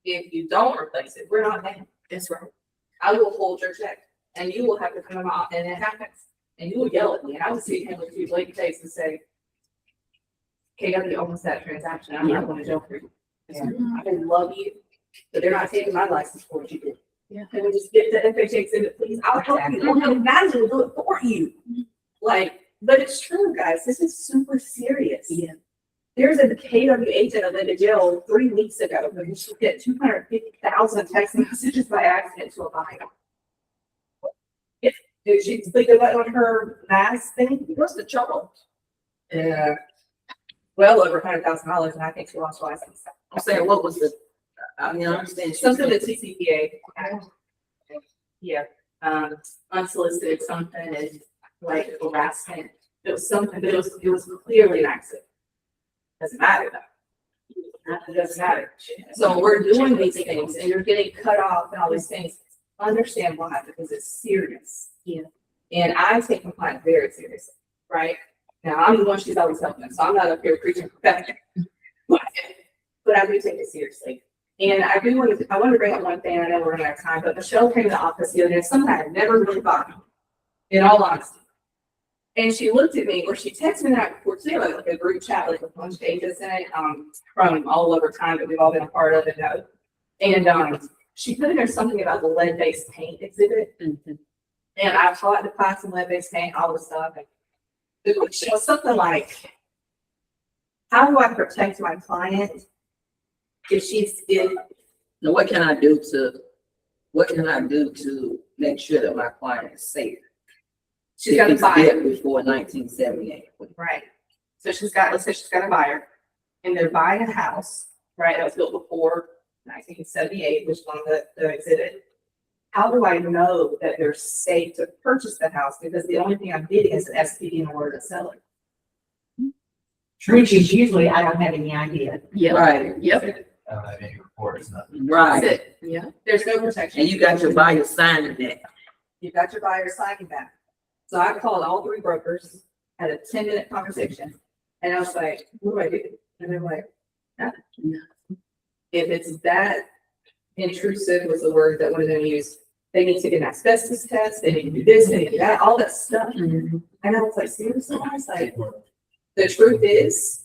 If you don't replace it, we're not paying. That's right. I will hold your check and you will have to come out, and it happens. And you will yell at me and I will see him with you late face and say, KW almost that transaction. I'm not gonna joke for you. I love you, but they're not taking my license for what you did. Yeah. Can we just get the FHA exhibit, please? I'll help you. Don't have Natalie will do it for you. Like, but it's true, guys. This is super serious. Yeah. There's a KW agent that went to jail 3 weeks ago because she get 250,000 text messages by accident to a buyer. If she clicked the button on her mask thing, what's the trouble? Yeah. Well over $100,000, and I think she lost her license. I'm saying, what was the, I mean, I understand. Something that TCPA. Yeah, unsolicited something and like harassment. It was something, but it was clearly an accident. Doesn't matter though. It doesn't matter. So we're doing these things and you're getting cut off and all these things. Understand why, because it's serious. Yeah. And I take compliance very seriously, right? Now, I'm the one she's always helping, so I'm not up here preaching perfection. But I do take it seriously. And I want to bring up one thing. I know we're running out of time, but Michelle came to the office the other day, something I had never really thought of, in all honesty. And she looked at me, or she texted me the night before too, like a group chat, like with a bunch of agents in it, from all over time that we've all been a part of and know. And she put in there something about the lead-based paint exhibit. Mm-hmm. And I taught the class in lead-based paint, all this stuff. And it was something like, how do I protect my client if she's in? Now, what can I do to make sure that my client is safe? She's got to buy it. Before 1978. Right. So let's say she's got a buyer and they're buying a house, right? That was built before 1978, which is on the exhibit. How do I know that they're safe to purchase the house? Because the only thing I'm getting is an SPD in order to sell it. Which is usually, I don't have any idea. Yeah. Right. Yep. Any report is nothing. That's Right. it. Yeah. There's no protection. And you got your buyer signing that. You got your buyer signing that. So I called all 3 brokers, had a 10-minute conversation, and I was like, what do I do? And they're like, nothing. No. If it's that intrusive was the word that would have been used, They need to get an asbestos test, they need to do this, they need to do that, all that stuff. And I was like, seriously, I was like, the truth is,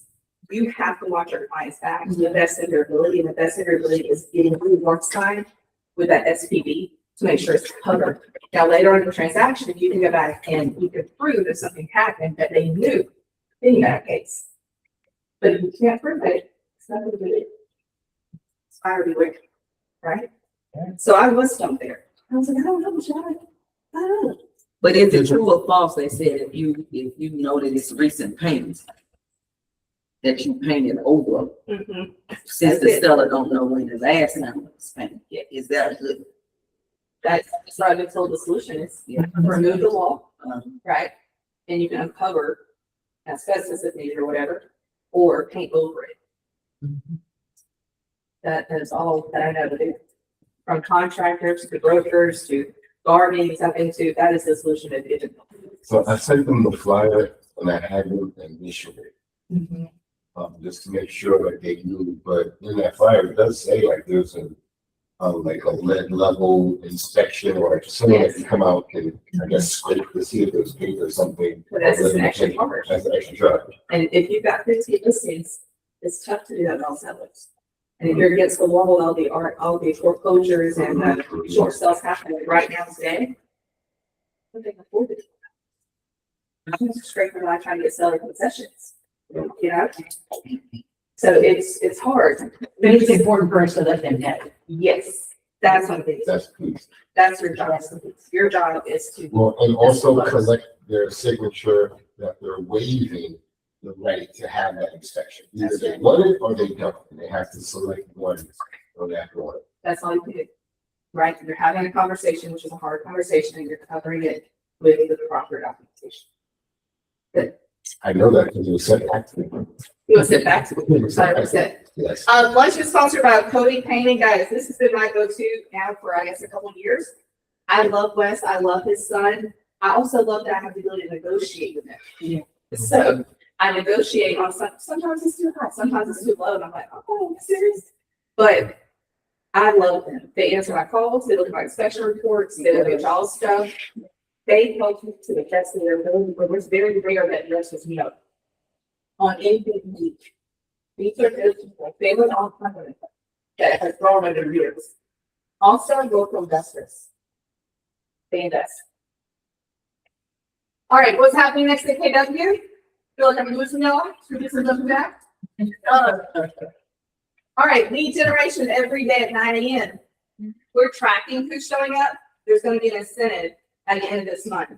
you have to watch your clients back to the best of your ability, and the best of your ability is getting the work side with that SPV to make sure it's covered. Now, later on in the transaction, if you can go back and you can prove that something happened that they knew, then you got a case. But if you can't prove it, it's not gonna do it. It's fire beware, right? So I was stumped there. I was like, I don't know, John. I don't know. But is it true or false? They said if you know that it's recent paint, that you painted over, since the seller don't know when the last time it was painted. Is that a good? That's what I've been told the solution is, remove the wall, right? And you can uncover asbestos if needed or whatever, or paint over it. That is all that I know to do. From contractors to brokers to gardening, something to, that is the solution that it. So I sent them the flyer and I had them initial it. Just to make sure that they knew, but in that flyer, it does say like there's like a lead level inspection or someone that can come out and I guess scrape to see if there's paint or something. But that's an extra charge. That's an extra charge. And if you've got 15 listings, it's tough to do that on sellers. And if you're against the wall, all the foreclosures and short sales happening right now today, I think afford it. I'm just straight from I trying to get seller concessions, you know? So it's hard. But it's important for us to let them know. Yes, that's what it is. That's your job. Your job is to. Well, and also collect their signature that they're waiving the right to have that inspection. Either they want it or they don't, and they have to select one on that one. That's all you can do, right? You're having a conversation, which is a hard conversation, and you're covering it with the proper documentation. I know that because it was sent back to me. It was sent back to me, 100%. Yes. Lunch is sponsored by Cody Painting, guys. This has been my go-to now for, I guess, a couple of years. I love Wes. I love his son. I also love that I have the ability to negotiate with him. So I negotiate on sometimes it's too high, sometimes it's too low, and I'm like, oh, are you serious? But I love them. They answer my calls, they look at my inspection reports, they look at y'all's stuff. They help me to the best of their ability, but it's very rare that nurses know on anything unique. These are good people. They were all company that has grown over years. Also, local investors. They invest. All right, what's happening next at KW? Feel like I'm losing y'all? Should we do some jumping back? All right, lead generation every day at 9 a.m. We're tracking who's showing up. There's going to be an incentive at the end of this month.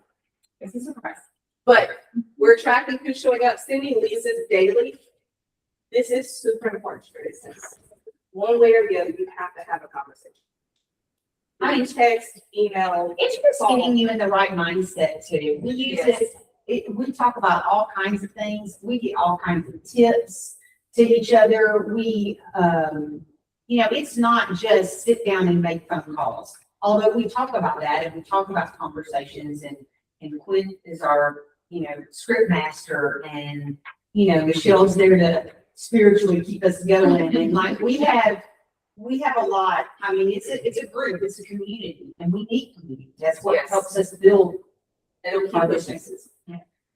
It's a surprise. But we're tracking who's showing up. Cindy leads this daily. This is super important for business. One way or the other, you have to have a conversation. I mean, text, email. It's just getting you in the right mindset too. We use we talk about all kinds of things. We get all kinds of tips to each other. We, it's not just sit down and make phone calls. Although we talk about that and we talk about conversations and Quinn is our, script master and, Michelle's there to spiritually keep us going. And like we have a lot. I mean, it's a group, it's a community, and we need community. That's what helps us build our businesses.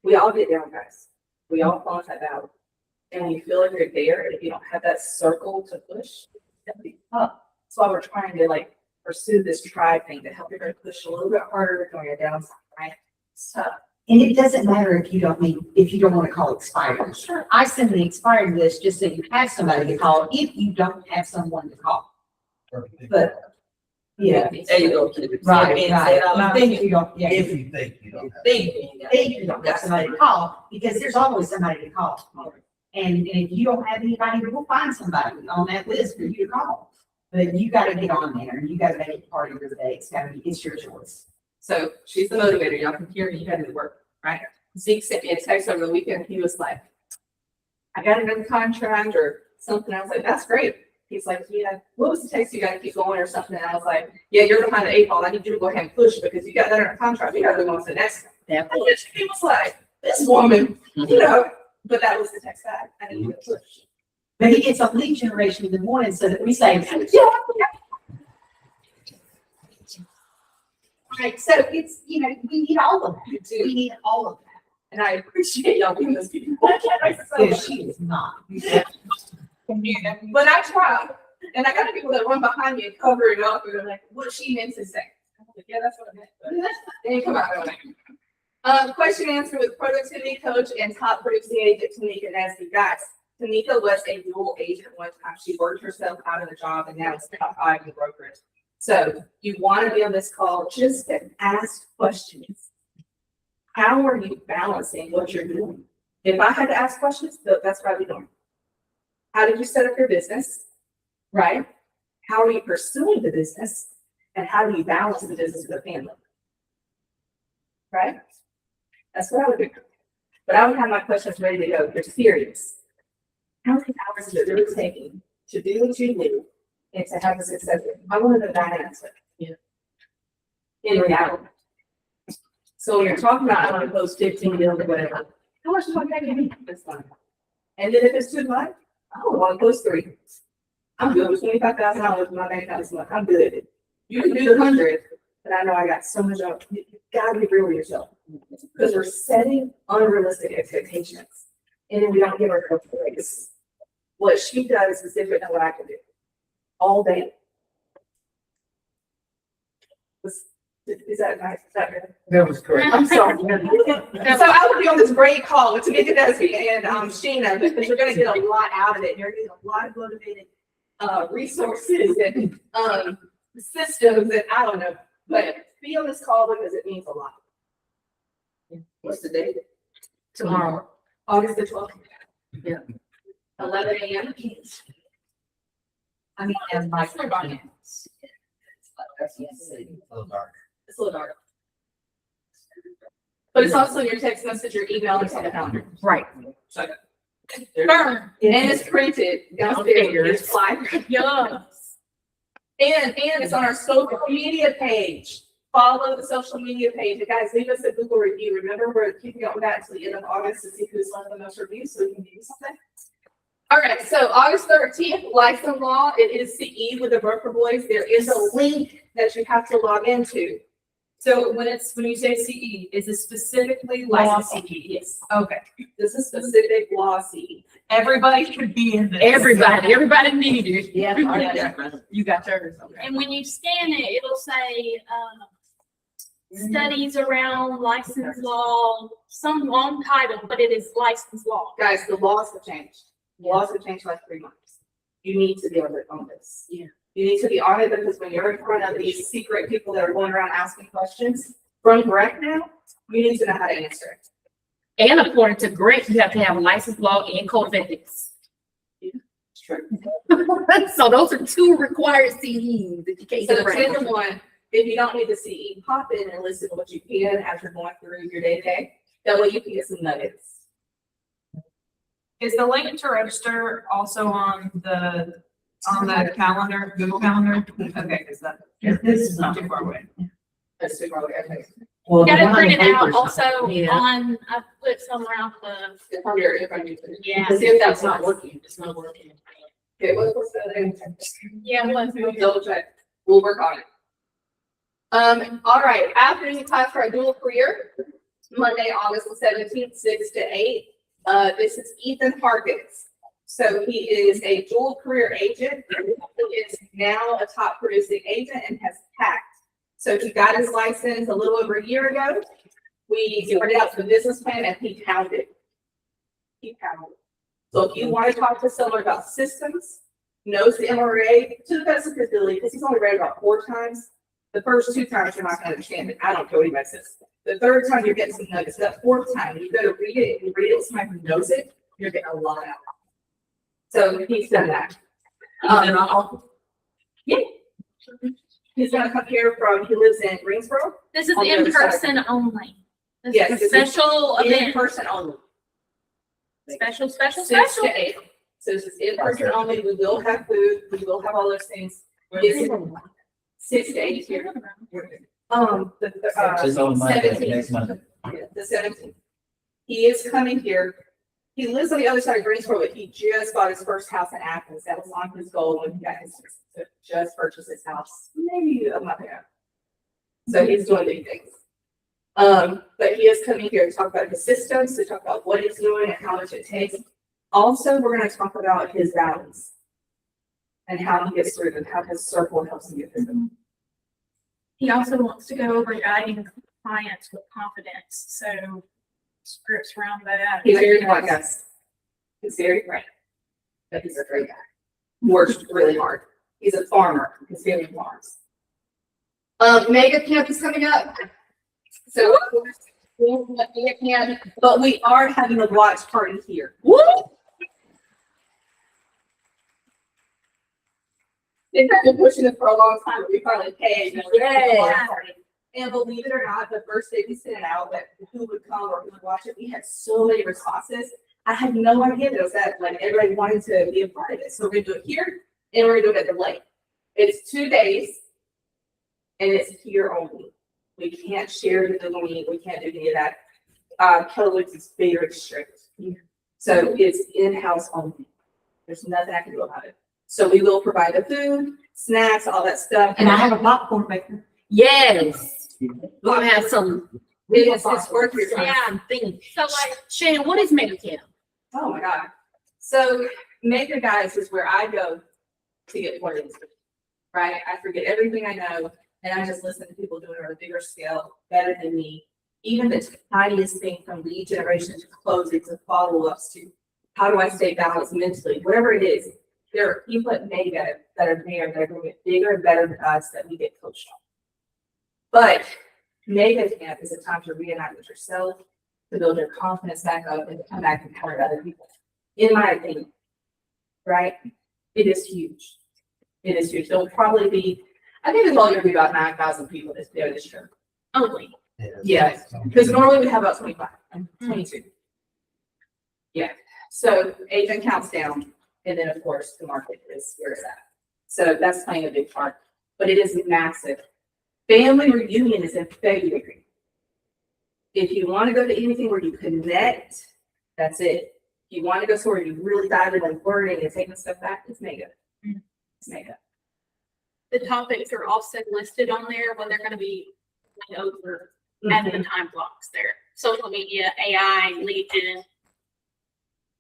We all get down, guys. We all fall into that battle. And when you feel like you're there, and if you don't have that circle to push, that'll be tough. That's why we're trying to pursue this tribe thing to help you push a little bit harder on your downside, right? It's tough. And it doesn't matter if you don't want to call expired. Sure. I send the expired list just so you have somebody to call if you don't have someone to call. But yeah. There you go. Right. You think you don't, If you think you don't. Think you don't have somebody to call, because there's always somebody to call. And if you don't have anybody, we'll find somebody on that list for you to call. But you got to get on there and you got to make it part of your day. It's your choice. So she's the motivator. Y'all can hear me. You had to work, right? Zeke sent me a text over the weekend. He was like, I got another contract or something. I was like, that's great. He's like, yeah, what was the text? You got to keep going or something. And I was like, yeah, you're behind the 8 ball. I need you to go ahead and push because you got that under contract. You got to go on to the next one. Yeah. And he was like, this woman, but that was the text back. I didn't even push. But he gets a lead generation in the morning so that we say, Right, so it's, you know, we need all of that. We need all of that. And I appreciate y'all being those people. Yeah, she is not. But I try, and I got people that run behind me and cover it up, and they're like, what she meant to say. I'm like, yeah, that's what I meant, but they didn't come out that way. Question and answer with productivity coach and top producing agent Tanika Nesby. Guys, Tanika was a dual agent one time. She worked herself out of the job, and now it's top 5 in the brokerage. So you want to be on this call just to ask questions. How are you balancing what you're doing? If I had to ask questions, that's what I'd be doing. How did you set up your business? Right? How are you pursuing the business? And how do you balance the business with the family? Right? That's what I would do. But I would have my questions ready to go. You're serious. How many hours is it really taking to do what you do and to have a success? I want to know that answer. Yeah. In reality. So when you're talking about, I want to post 15 deals or whatever, how much time can you be? That's fine. And then if it's too much, I don't want to post 3. I'm good with $25,000 in my bank account this month. I'm good. You can do the 100, but I know I got so much of, you gotta be real with yourself. Because we're setting unrealistic expectations. And then we don't give ourselves grace. What she does is different than what I can do. All day. Is that nice? Is that good? That was correct. I'm sorry. So I would be on this great call with Tamika Desby and Sheena, because you're gonna get a lot out of it. You're gonna get a lot of motivated resources and systems and I don't know. But be on this call because it means a lot. What's the date? Tomorrow, August the 12th. Yeah. 11 a.m. I mean, as my. It's a little dark. But it's also your text message, your email, and something. Right. So, Burn. and it's printed downstairs. It's flyer. Yeah. And it's on our social media page. Follow the social media page. And guys, leave us a Google review. Remember, we're keeping up with that until the end of August to see who's one of the most reviews so we can do something. All right, so August 13th, license law. It is CE with the broker boys. There is a link that you have to log into. So when you say CE, is it specifically law CE? Yes. Okay. This is specific law CE. Everybody should be in this. Everybody needed. Yeah. You got yours. Okay. And when you scan it, it'll say, studies around license law, some long title, but it is license law. Guys, the laws have changed. Laws have changed like 3 months. You need to be on this. Yeah. You need to be on it because when you're in front of these secret people that are going around asking questions from Greg now, you need to know how to answer it. And according to Greg, you have to have a license law and code of ethics. It's true. So those are 2 required CEs that you can't So get the around. second one, if you don't need the CE, pop in and listen to what you can as you're going through your day to day. That way you can get some nuggets. Is the link to register also on the calendar, Google Calendar? Okay, because This is not. too far away. That's too far away. Okay. Well, Got it one of the printed out papers- also Yeah. on, I put somewhere out the, It's on your, if I need to. yeah, See if that's not not working. working. It's not working. Okay, what's the? yeah, it was. Double check. We'll work on it. All right, afternoon class for a dual career, Monday, August 17th, 6 to 8. This is Ethan Harkins. So he is a dual career agent. He is now a top producing agent and has packed. So he got his license a little over a year ago. We started out the business plan and he pounded. So if you want to talk to someone about systems, knows the MRA to the best of his ability, because he's only read about 4 times. The first 2 times you're not going to understand it. I don't care what anybody says. The 3rd time you're getting some nuggets. That 4th time, you go to read it, and you read it with somebody who knows it, you're getting a lot out. So he's done that. Yeah. He's gonna come here he lives in Greensboro. This is On the in other side. person only. This Yes, is this a is special In event, person only. special. 6 to 8. So this is in person only. We will have food. We will have all those things. It's 6 to 8 here. It's on Monday, 17th. next Monday. Yeah, the 17th. He is coming here. He lives on the other side of Greensboro, but he just bought his first house in Athens. That was on his goal when he got his, to just purchase his house, maybe a month ago. So he's doing big things. But he is coming here to talk about his systems, to talk about what he's doing and how much it takes. Also, we're gonna talk about his valleys and how he gets through them, how his circle helps him get through them. He also wants to go over guiding clients with confidence, so scripts around that. He's very bright, guys. He's very bright. But he's a great guy. Works really hard. He's a farmer. His family farms. Mega camp is coming up. So, of course, mega camp, but we are having a watch party here. Woo! They've been pushing it for a long time, but we finally paid. And believe it or not, the first day we sent it out, that who would come or who would watch it, we had so many responses. I had no idea that it was that, like, everybody wanted to be a part of it. So we're gonna do it here and we're gonna do it at the lake. It's 2 days and it's here only. We can't share the Google Meet. We can't do any of that. Keller is very strict. So it's in-house only. There's nothing I can do about it. So we will provide the food, snacks, all that stuff. And I have a popcorn maker. Yes. We're gonna have some. It's worth your time. Yeah, I'm thinking. So like, Shannon, what is mega camp? Oh my God. So Mega Guys is where I go to get points, right? I forget everything I know and I just listen to people doing it on a bigger scale, better than me. Even the tiniest thing from lead generation to closing to follow-ups to how do I stay balanced mentally, whatever it is, there are people at Mega that are there that are going to get bigger and better than us that we get coached on. But Mega Camp is a time to reunite with yourself, to build your confidence back up and to come back and cover other people. In my opinion, right? It is huge. It is huge. There'll probably be, I think there's only going to be about 9,000 people this year. only. Yeah, because normally we have about 25, 22. Yeah, so agent counts down, and then of course the market is where it's at. So that's playing a big part, but it is massive. Family reunion is in February. If you want to go to anything where you connect, that's it. If you want to go somewhere you really dive in and learning and taking stuff back, it's Mega. It's Mega. The topics are also listed on there when they're gonna be going over at the time blocks there. Social media, AI, lead gen.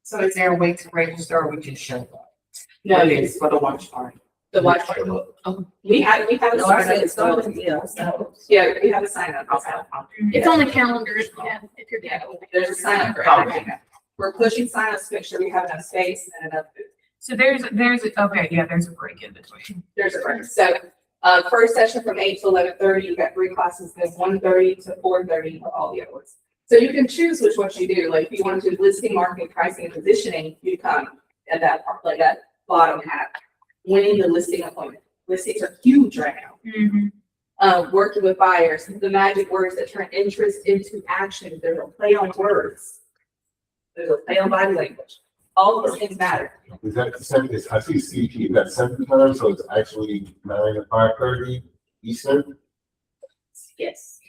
So is there a way to register or we just show up? No, it's for the watch party. The watch party. We have a sign up. Yeah, we have a sign up. It's on the calendar if you're there. There's a sign up for everything. We're pushing sign ups to make sure we have enough space and enough food. So there's a break in between. There's a break. So, first session from 8 to 11:30, you got 3 classes, there's 1:30 to 4:30 for all the other ones. So you can choose which ones you do. Like if you want to do listing, marketing, pricing, and positioning, you come at that part, like that bottom half. Winning the listing appointment. Listings are huge right now. Working with buyers, the magic words that turn interest into action. There's a play on words. There's a play on body language. All those things matter. Is that the same? I see CP, is that Central Time, so it's actually 9 to 5:30 Eastern? Yes.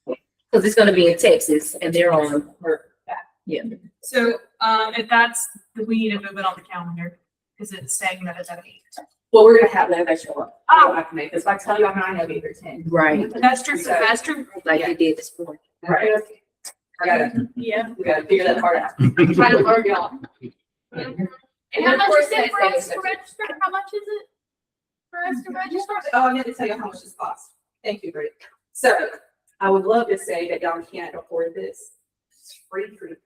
Because it's gonna be in Texas and they're on. Yeah. So, if that's, we need to move it on the calendar, because it's saying that it's at 8. Well, we're gonna have that extra one. I don't have to make this. If I tell you I'm not, I'll be here 10. Right. That's true, that's true. Like they did this morning. Right. We gotta figure that part out. I'm trying to learn y'all. And how much is it for us to register? How much is it for us to register? Oh, I'm gonna tell you how much this costs. Thank you, Britt. So I would love to say that y'all can't afford this. It's free for you.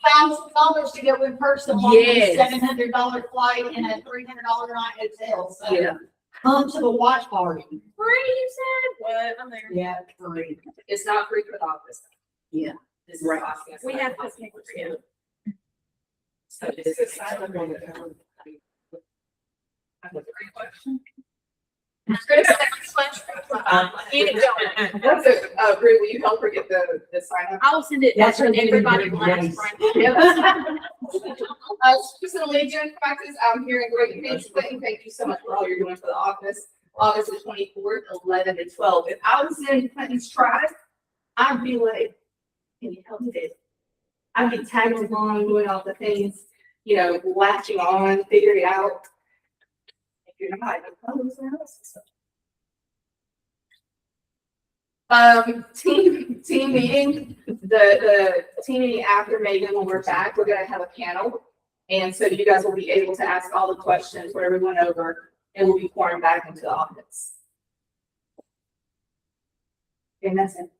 $1,000 to go in person. Yes. $700 flight and a $300 night hotel. So Yeah. come to the watch party. Free, you said? What? I'm there. Yeah, free. It's not free for the office. Yeah. This is costing us. We have to pay for it. So this is silent on the phone. I have a great question. Get it going. What's it, Britt, will you help her get the sign up? I'll send it That's to what everybody everybody last. Susan Legion practice, I'm here in Great Falls. Thank you so much for all you're doing for the office. August the 24th, 11 to 12. If I was in Clinton's tribe, I'd be like, can you help me this? I'd be tagging along, doing all the things, latching on, figuring it out. You're not. Team meeting, the team meeting after Megan, when we're back, we're gonna have a panel. And so you guys will be able to ask all the questions, whatever we went over, and we'll be pouring back into the office. And that's it.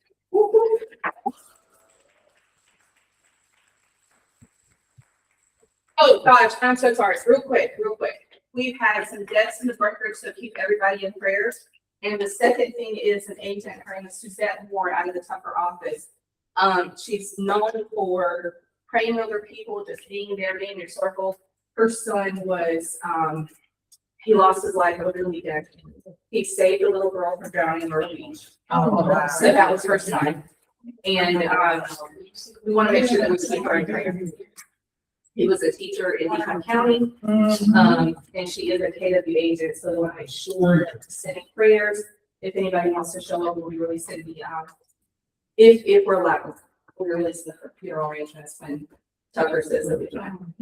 Oh, gosh, I'm so sorry. Real quick. We've had some deaths in the records, so keep everybody in prayers. And the second thing is an agent, her name is Suzette Moore out of the Tucker office. She's known for praying over people, just being there, being in your circle. Her son was, he lost his life over the weekend. He saved a little girl from drowning in Myrtle Beach. So that was her son. And, we want to make sure that we keep her in prayer. He was a teacher in Lincoln County, and she is a KW agent, so we want to make sure that we're sending prayers. If anybody wants to show up, we'll be releasing the, if we're allowed, we'll release the funeral arrangements when Tucker says that we can.